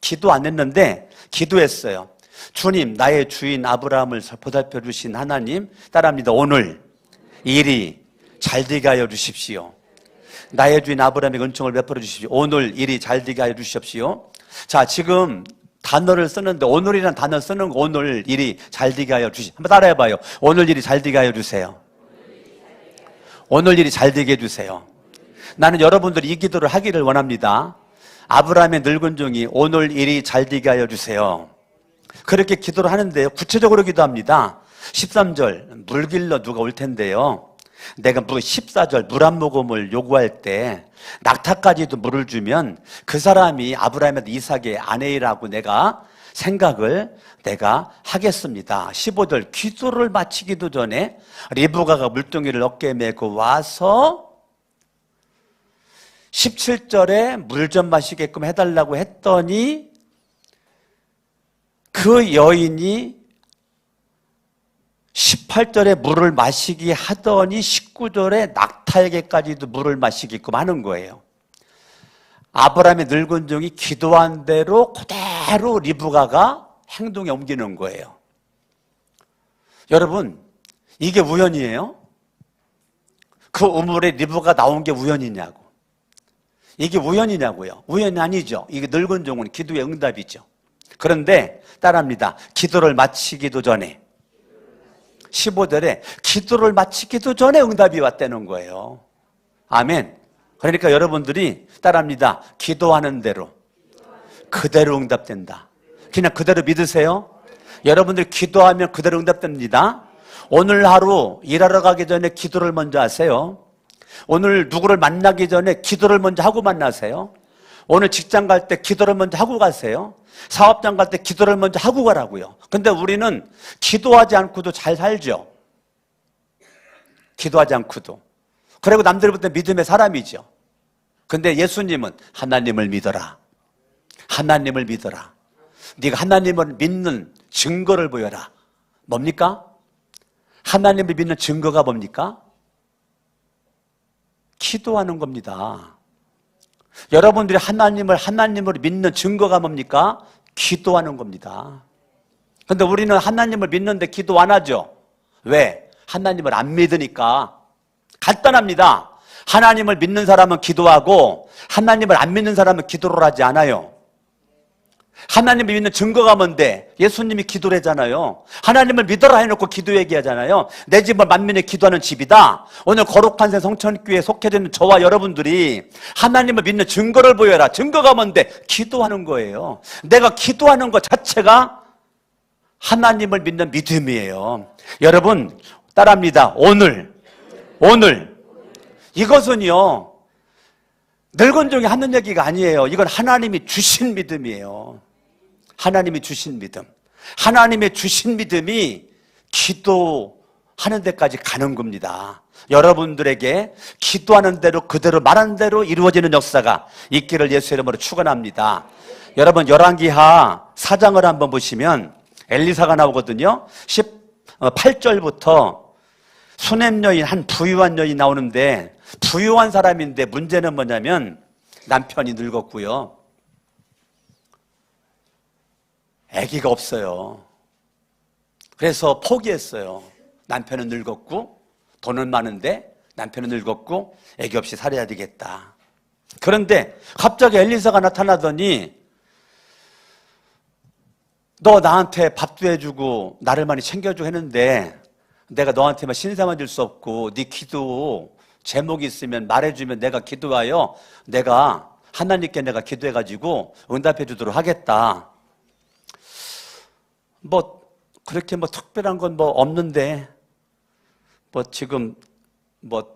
기도 안 했는데 기도했어요. 주님, 나의 주인 아브라함을 보살펴 주신 하나님, 따라합니다. 오늘 일이 잘되게 하여 주십시오. 나의 주인 아브라함의 은총을 베풀어 주십시오. 오늘 일이 잘되게 하여 주십시오. 자, 지금 단어를 쓰는데 오늘이라는 단어 쓰는 거, 오늘 일이 잘되게 하여 주십시오. 한번 따라해봐요. 오늘 일이 잘되게 하여 주세요. 오늘 일이 잘되게 해주세요. 나는 여러분들이 이 기도를 하기를 원합니다. 아브라함의 늙은 종이 오늘 일이 잘되게 하여 주세요. 그렇게 기도를 하는데요. 구체적으로 기도합니다. 13절 물 길러 누가 올 텐데요. 내가 14절 물 한 모금을 요구할 때 낙타까지도 물을 주면 그 사람이 아브라함의 이삭의 아내이라고 내가 생각을 내가 하겠습니다. 15절 기도를 마치기도 전에 리브가가 물동이를 어깨에 메고 와서 17절에 물 좀 마시게끔 해달라고 했더니 그 여인이 18절에 물을 마시게 하더니 19절에 낙타에게까지도 물을 마시게끔 하는 거예요. 아브라함의 늙은 종이 기도한 대로 그대로 리브가가 행동에 옮기는 거예요. 여러분, 이게 우연이에요? 그 우물에 리브가 나온 게 우연이냐고. 이게 우연이냐고요. 우연이 아니죠. 이게 늙은 종은 기도의 응답이죠. 그런데 따라합니다. 기도를 마치기도 전에 15절에 기도를 마치기도 전에 응답이 왔다는 거예요. 아멘. 그러니까 여러분들이 따라합니다. 기도하는 대로 그대로 응답된다. 그냥 그대로 믿으세요. 여러분들이 기도하면 그대로 응답됩니다. 오늘 하루 일하러 가기 전에 기도를 먼저 하세요. 오늘 누구를 만나기 전에 기도를 먼저 하고 만나세요. 오늘 직장 갈 때 기도를 먼저 하고 가세요. 사업장 갈 때 기도를 먼저 하고 가라고요. 근데 우리는 기도하지 않고도 잘 살죠. 기도하지 않고도. 그리고 남들보다 믿음의 사람이죠. 근데 예수님은 하나님을 믿어라. 하나님을 믿어라. 네가 하나님을 믿는 증거를 보여라. 뭡니까? 하나님을 믿는 증거가 뭡니까? 기도하는 겁니다. 여러분들이 하나님을 믿는 증거가 뭡니까? 기도하는 겁니다. 그런데 우리는 하나님을 믿는데 기도 안 하죠. 왜? 하나님을 안 믿으니까. 간단합니다. 하나님을 믿는 사람은 기도하고 하나님을 안 믿는 사람은 기도를 하지 않아요. 하나님을 믿는 증거가 뭔데? 예수님이 기도를 하잖아요. 하나님을 믿어라 해놓고 기도 얘기하잖아요. 내 집은 만민의 기도하는 집이다. 오늘 거룩한 새 성천교회에 속해지는 저와 여러분들이 하나님을 믿는 증거를 보여라. 증거가 뭔데? 기도하는 거예요. 내가 기도하는 것 자체가 하나님을 믿는 믿음이에요. 여러분 따라합니다. 오늘 이것은요 늙은 종이 하는 얘기가 아니에요. 이건 하나님이 주신 믿음이에요. 하나님이 주신 믿음. 하나님의 주신 믿음이 기도하는 데까지 가는 겁니다. 여러분들에게 기도하는 대로 그대로 말하는 대로 이루어지는 역사가 있기를 예수의 이름으로 축원합니다. 여러분 열왕기하 4장을 한번 보시면 엘리사가 나오거든요. 18절부터 수냄 여인, 한 부유한 여인이 나오는데 부유한 사람인데 문제는 뭐냐면 남편이 늙었고요. 아기가 없어요. 그래서 포기했어요. 남편은 늙었고 돈은 많은데 남편은 늙었고 아기 없이 살아야 되겠다. 그런데 갑자기 엘리사가 나타나더니 너 나한테 밥도 해주고 나를 많이 챙겨주고 했는데 내가 너한테만 신세만 줄 수 없고 네 기도 제목이 있으면 말해주면 내가 기도하여 내가 하나님께 내가 기도해가지고 응답해 주도록 하겠다. 뭐 그렇게 뭐 특별한 건 뭐 없는데 뭐 지금 뭐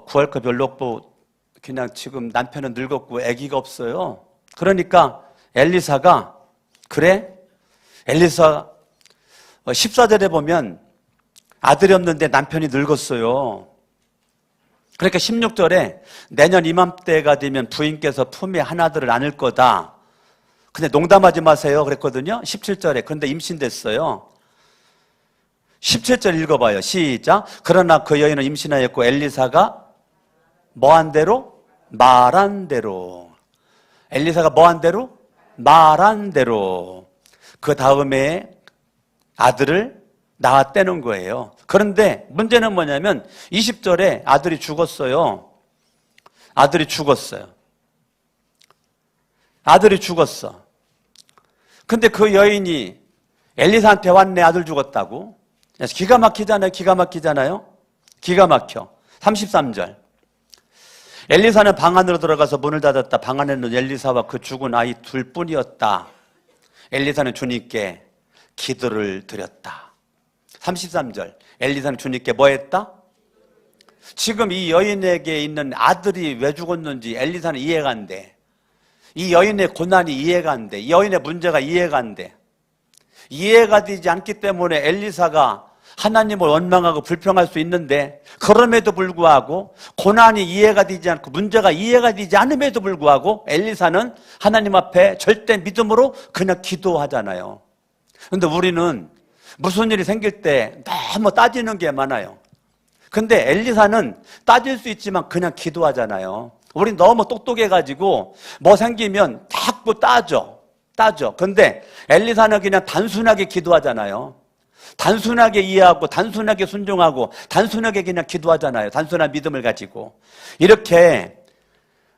구할 거 별로 없고 그냥 지금 남편은 늙었고 아기가 없어요. 그러니까 엘리사가 그래? 엘리사 14절에 보면 아들이 없는데 남편이 늙었어요. 그러니까 16절에 내년 이맘때가 되면 부인께서 품에 한 아들을 안을 거다. 근데 농담하지 마세요 그랬거든요. 17절에. 그런데 임신됐어요. 17절 읽어봐요. 시작. 그러나 그 여인은 임신하였고 엘리사가 뭐한 대로? 말한 대로. 엘리사가 뭐한 대로? 말한 대로. 그 다음에 아들을 낳았다는 거예요. 그런데 문제는 뭐냐면 20절에 아들이 죽었어요. 아들이 죽었어요. 아들이 죽었어. 근데 그 여인이 엘리사한테 왔네. 아들 죽었다고. 기가 막히잖아요. 기가 막히잖아요. 기가 막혀. 33절. 엘리사는 방 안으로 들어가서 문을 닫았다. 방 안에는 엘리사와 그 죽은 아이 둘뿐이었다. 엘리사는 주님께 기도를 드렸다. 33절. 엘리사는 주님께 뭐 했다? 지금 이 여인에게 있는 아들이 왜 죽었는지 엘리사는 이해가 안 돼. 이 여인의 고난이 이해가 안 돼. 이 여인의 문제가 이해가 안 돼. 이해가 되지 않기 때문에 엘리사가 하나님을 원망하고 불평할 수 있는데 그럼에도 불구하고 고난이 이해가 되지 않고 문제가 이해가 되지 않음에도 불구하고 엘리사는 하나님 앞에 절대 믿음으로 그냥 기도하잖아요. 그런데 우리는 무슨 일이 생길 때 너무 따지는 게 많아요. 근데 엘리사는 따질 수 있지만 그냥 기도하잖아요. 우리 너무 똑똑해가지고 뭐 생기면 자꾸 따져. 근데 엘리사는 그냥 단순하게 기도하잖아요. 단순하게 이해하고 단순하게 순종하고 단순하게 그냥 기도하잖아요. 단순한 믿음을 가지고. 이렇게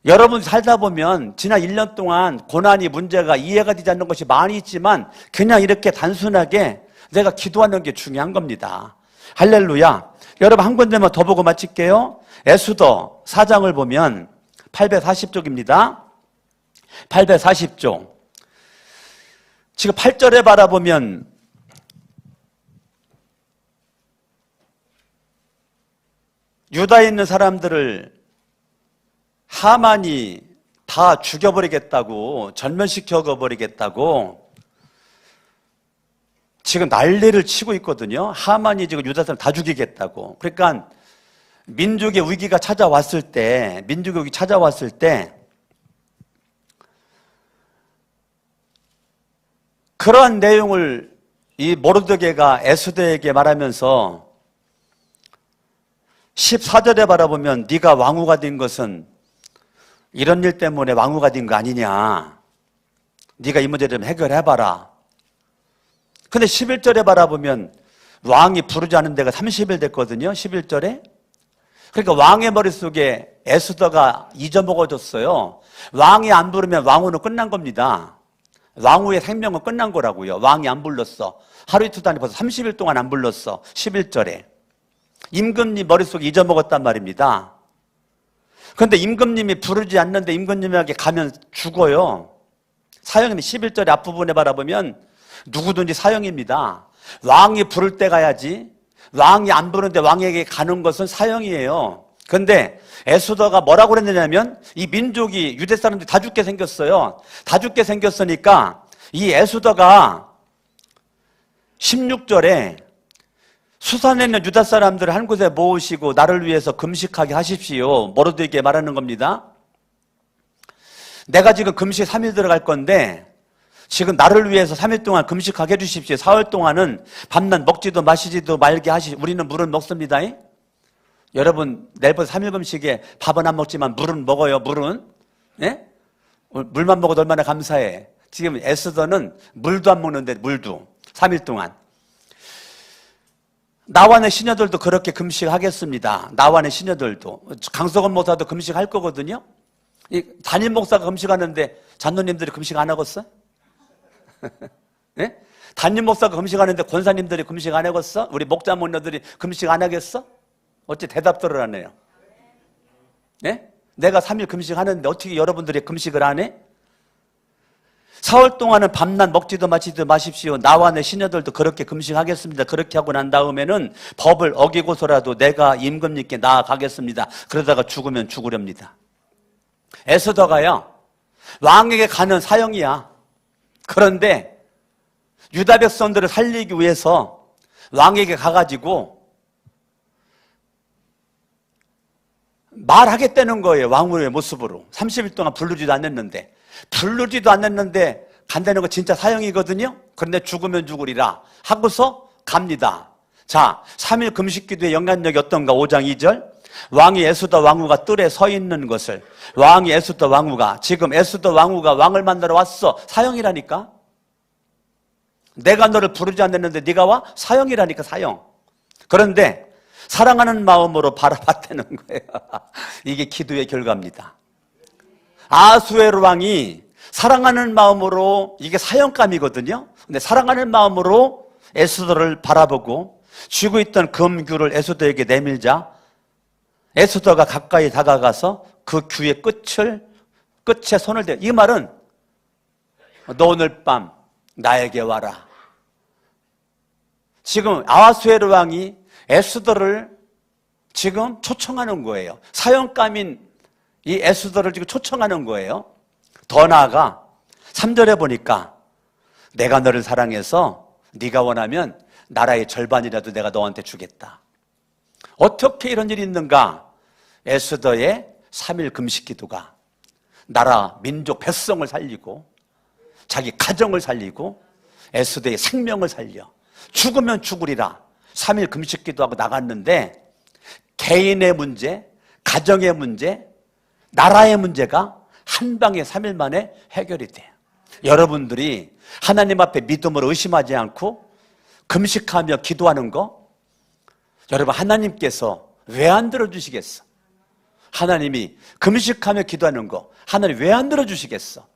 여러분 살다 보면 지난 1년 동안 고난이 문제가 이해가 되지 않는 것이 많이 있지만 그냥 이렇게 단순하게 내가 기도하는 게 중요한 겁니다. 할렐루야. 여러분 한 군데만 더 보고 마칠게요. 에스더 4장을 보면 840쪽입니다. 840쪽. 지금 8절에 바라보면 유다에 있는 사람들을 하만이 다 죽여버리겠다고, 전면시켜버리겠다고 지금 난리를 치고 있거든요. 하만이 지금 유다 사람 다 죽이겠다고. 그러니까 민족의 위기가 찾아왔을 때, 그러한 내용을 이 모르드게가 에스더에게 말하면서 14절에 바라보면 네가 왕후가 된 것은 이런 일 때문에 왕후가 된 거 아니냐. 네가 이 문제 좀 해결해봐라. 근데 11절에 바라보면 왕이 부르지 않은 데가 30일 됐거든요. 11절에. 그러니까 왕의 머릿속에 에스더가 잊어먹어졌어요. 왕이 안 부르면 왕후는 끝난 겁니다. 왕후의 생명은 끝난 거라고요. 왕이 안 불렀어. 하루 이틀도 아니고 벌써 30일 동안 안 불렀어. 11절에. 임금님 머릿속에 잊어먹었단 말입니다. 그런데 임금님이 부르지 않는데 임금님에게 가면 죽어요. 사형이 11절의 앞부분에 바라보면 누구든지 사형입니다. 왕이 부를 때 가야지. 왕이 안 부르는데 왕에게 가는 것은 사형이에요. 그런데 에스더가 뭐라고 그랬느냐면 이 민족이 유대 사람들이 다 죽게 생겼어요. 다 죽게 생겼으니까 이 에스더가 16절에 수산에 있는 유다 사람들을 한 곳에 모으시고 나를 위해서 금식하게 하십시오. 모르드게에게 말하는 겁니다. 내가 지금 금식 3일 들어갈 건데 지금 나를 위해서 3일 동안 금식하게 해주십시오. 4월 동안은 밤낮 먹지도 마시지도 말게 하시오. 우리는 물은 먹습니다. 여러분 내일부터 3일 금식에 밥은 안 먹지만 물은 먹어요. 물은. 예? 물만 먹어도 얼마나 감사해. 지금 에스더는 물도 안 먹는데 물도 3일 동안. 나와 내 시녀들도 그렇게 금식하겠습니다. 나와 내 시녀들도. 강석원 목사도 금식할 거거든요. 이 담임 목사가 금식하는데 장로님들이 금식 안 하겠어요? 네? 담임 목사가 금식하는데 권사님들이 금식 안 하겠어? 우리 목자 목녀들이 금식 안 하겠어? 어째 대답들을 안 해요? 네? 내가 3일 금식하는데 어떻게 여러분들이 금식을 안 해? 사흘 동안은 밤낮 먹지도 마시지도 마십시오. 나와 내 시녀들도 그렇게 금식하겠습니다. 그렇게 하고 난 다음에는 법을 어기고서라도 내가 임금님께 나아가겠습니다. 그러다가 죽으면 죽으렵니다. 에스더가요, 왕에게 가는 사형이야. 그런데 유다 백성들을 살리기 위해서 왕에게 가가지고 말하겠다는 거예요. 왕후의 모습으로. 30일 동안 부르지도 않았는데 간다는 거 진짜 사형이거든요. 그런데 죽으면 죽으리라 하고서 갑니다. 자, 3일 금식기도의 영향력이 어떤가? 5장 2절. 왕이 에스더 왕후가 뜰에 서 있는 것을, 왕이 에스더 왕후가, 지금 에스더 왕후가 왕을 만나러 왔어. 사형이라니까. 내가 너를 부르지 않았는데 네가 와? 사형이라니까, 사형. 그런데 사랑하는 마음으로 바라봤다는 거예요. 이게 기도의 결과입니다. 아수에로 왕이 사랑하는 마음으로, 이게 사형감이거든요. 근데 사랑하는 마음으로 에스더를 바라보고 쥐고 있던 금규를 에스더에게 내밀자 에스더가 가까이 다가가서 그 규의 끝에 손을 대. 이 말은 너 오늘 밤 나에게 와라. 지금 아하수에로 왕이 에스더를 지금 초청하는 거예요. 사형감인 이 에스더를 지금 초청하는 거예요. 더 나아가 3절에 보니까 내가 너를 사랑해서 네가 원하면 나라의 절반이라도 내가 너한테 주겠다. 어떻게 이런 일이 있는가? 에스더의 3일 금식 기도가 나라, 민족, 백성을 살리고 자기 가정을 살리고 에스더의 생명을 살려. 죽으면 죽으리라 3일 금식 기도하고 나갔는데 개인의 문제, 가정의 문제, 나라의 문제가 한 방에 3일 만에 해결이 돼요. 여러분들이 하나님 앞에 믿음으로 의심하지 않고 금식하며 기도하는 거, 여러분 하나님께서 왜 안 들어주시겠어? 하나님이 금식하며 기도하는 거 하나님 왜 안 들어주시겠어?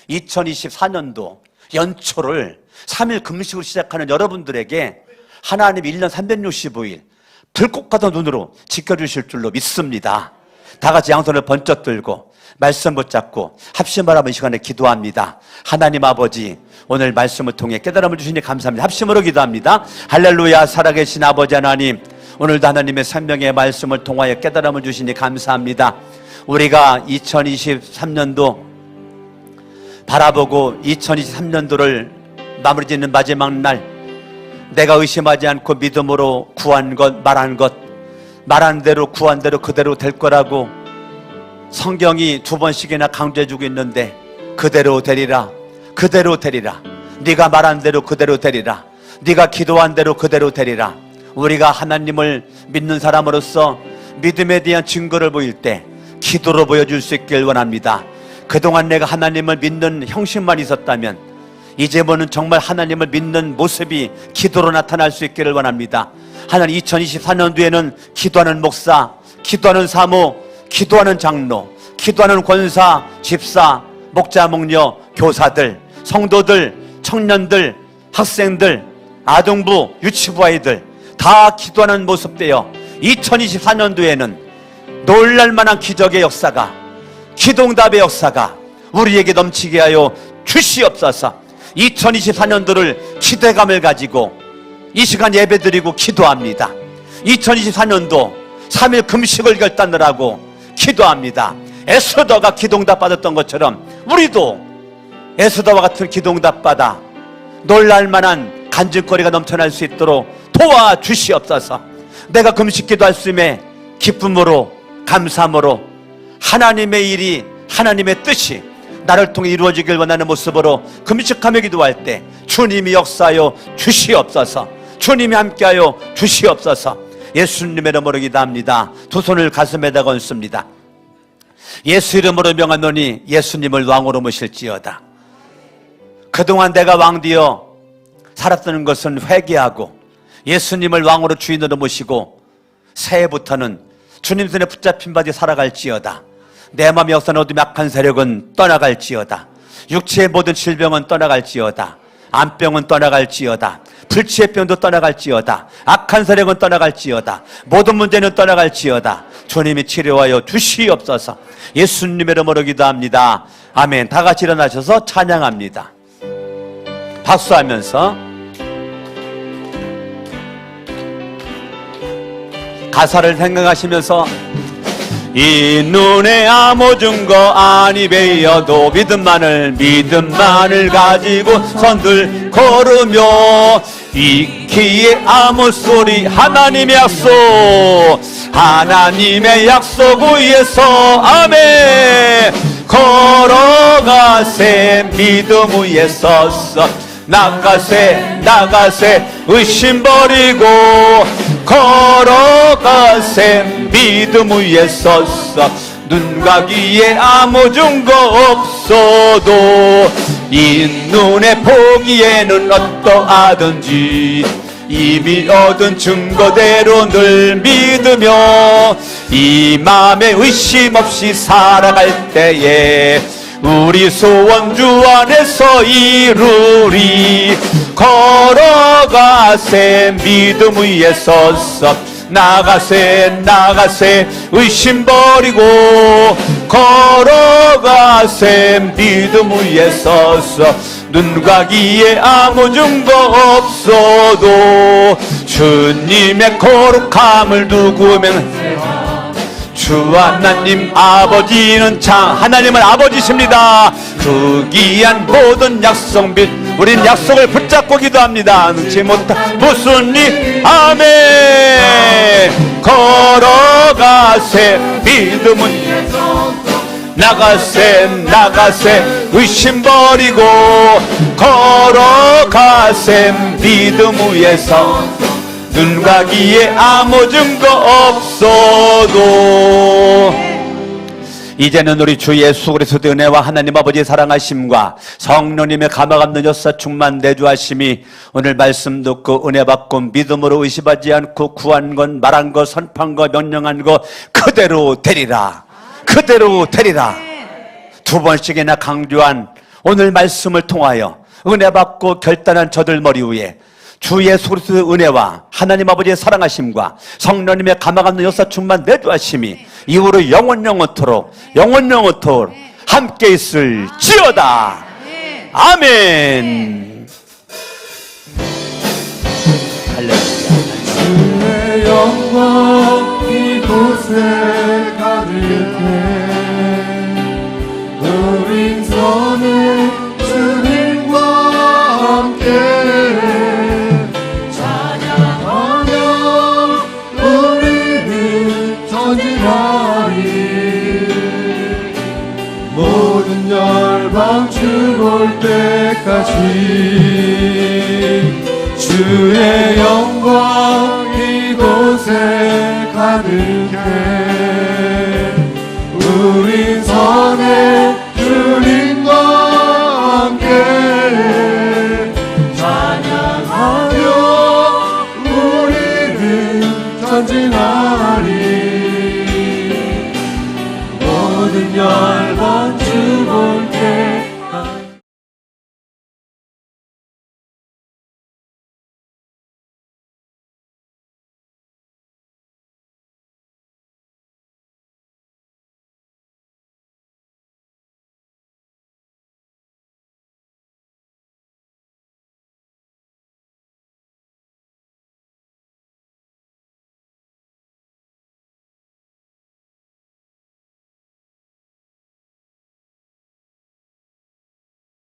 2024년도 연초를 3일 금식으로 시작하는 여러분들에게 하나님이 1년 365일 불꽃 같은 눈으로 지켜주실 줄로 믿습니다. 다 같이 양손을 번쩍 들고 말씀 붙잡고 합심을 하면 이 시간에 기도합니다. 하나님 아버지, 오늘 말씀을 통해 깨달음을 주시니 감사합니다. 합심으로 기도합니다. 할렐루야. 살아계신 아버지 하나님, 오늘도 하나님의 생명의 말씀을 통하여 깨달음을 주시니 감사합니다. 우리가 2023년도 바라보고 2023년도를 마무리 짓는 마지막 날, 내가 의심하지 않고 믿음으로 구한 것, 말한 대로 구한 대로 그대로 될 거라고 성경이 2번씩이나 강조해주고 있는데 그대로 되리라, 그대로 되리라. 네가 말한 대로 그대로 되리라. 네가 기도한 대로 그대로 되리라. 우리가 하나님을 믿는 사람으로서 믿음에 대한 증거를 보일 때 기도로 보여줄 수 있길 원합니다. 그동안 내가 하나님을 믿는 형식만 있었다면 이제부터는 정말 하나님을 믿는 모습이 기도로 나타날 수 있기를 원합니다. 하나님, 2024년도에는 기도하는 목사, 기도하는 사모, 기도하는 장로, 기도하는 권사, 집사, 목자, 목녀, 교사들, 성도들, 청년들, 학생들, 아동부, 유치부 아이들 다 기도하는 모습 되어 2024년도에는 놀랄만한 기적의 역사가, 기도응답의 역사가 우리에게 넘치게 하여 주시옵소서. 2024년도를 기대감을 가지고 이 시간 예배드리고 기도합니다. 2024년도 3일 금식을 결단을 기도합니다. 에스더가 기도응답 받았던 것처럼 우리도 에스더와 같은 기도응답 받아 놀랄만한 간증거리가 넘쳐날 수 있도록 도와주시옵소서. 내가 금식 기도할 수 있음에 기쁨으로, 감사함으로 하나님의 일이, 하나님의 뜻이 나를 통해 이루어지길 원하는 모습으로 금식하며 기도할 때 주님이 역사하여 주시옵소서. 주님이 함께하여 주시옵소서. 예수님의 이름으로 기도합니다. 두 손을 가슴에다 얹습니다. 예수 이름으로 명하노니 예수님을 왕으로 모실지어다. 그동안 내가 왕되어 살았던 것은 회개하고 예수님을 왕으로 주인으로 모시고 새해부터는 주님 손에 붙잡힌 바디 살아갈지어다. 내 마음에 역사는 어둠 약한 세력은 떠나갈지어다. 육체의 모든 질병은 떠나갈지어다. 암병은 떠나갈지어다. 불치의 병도 떠나갈지어다. 악한 세력은 떠나갈지어다. 모든 문제는 떠나갈지어다. 주님이 치료하여 주시옵소서. 예수님의 이름으로 기도합니다. 아멘. 다 같이 일어나셔서 찬양합니다. 박수하면서 가사를 생각하시면서 이 눈에 아무 증거 아니 베어도 믿음만을 가지고 선들 걸으며 이 귀에 아무 소리 하나님의 약속 위에서 아멘 걸어가세 믿음 위에 섰어 나가세 의심 버리고 걸어가세 믿음 위에 섰어 눈과 귀에 아무 증거 없어도 이 눈에 보기에는 어떠하든지 이미 얻은 증거대로 늘 믿으며 이 마음에 의심 없이 살아갈 때에 우리 소원 주 안에서 이루리 걸어가세 믿음 위에 섰어 나가세 의심 버리고 걸어가세 믿음 위에 섰어 눈과 귀에 아무 증거 없어도 주님의 거룩함을 누구면 주 하나님 아버지는 하나님은 아버지십니다. 그 귀한 모든 약속 및 우린 약속을 붙잡고 기도합니다. 능치 못한 무슨 일 아멘 걸어가세 믿음은 나가세 의심 버리고 걸어가세 믿음 위에서 눈과 귀에 아무 증거 없어도 이제는 우리 주 예수 그리스도의 은혜와 하나님 아버지의 사랑하심과 성령님의 감화 없는 역사 충만 내주하심이 오늘 말씀 듣고 은혜 받고 믿음으로 의심하지 않고 구한 것 말한 것 선포한 것 명령한 것 그대로 되리라. 두 번씩이나 강조한 오늘 말씀을 통하여 은혜 받고 결단한 저들 머리 위에 주 예수 그리스도의 은혜와 하나님 아버지의 사랑하심과 성령님의 감화 없는 역사 충만 내주하심이 이후로 영원토록 함께 있을지어다. 아멘. 주의 영광 이곳에 가득해 우린 선을 주님과 함께 찬양하며 우리는 전진하리 모든 열방 주 볼 때까지 주의 영광 이곳에 가득해 우린 선의 주님과 함께 찬양하며 우리는 전진하리 모든 열방 주 볼 때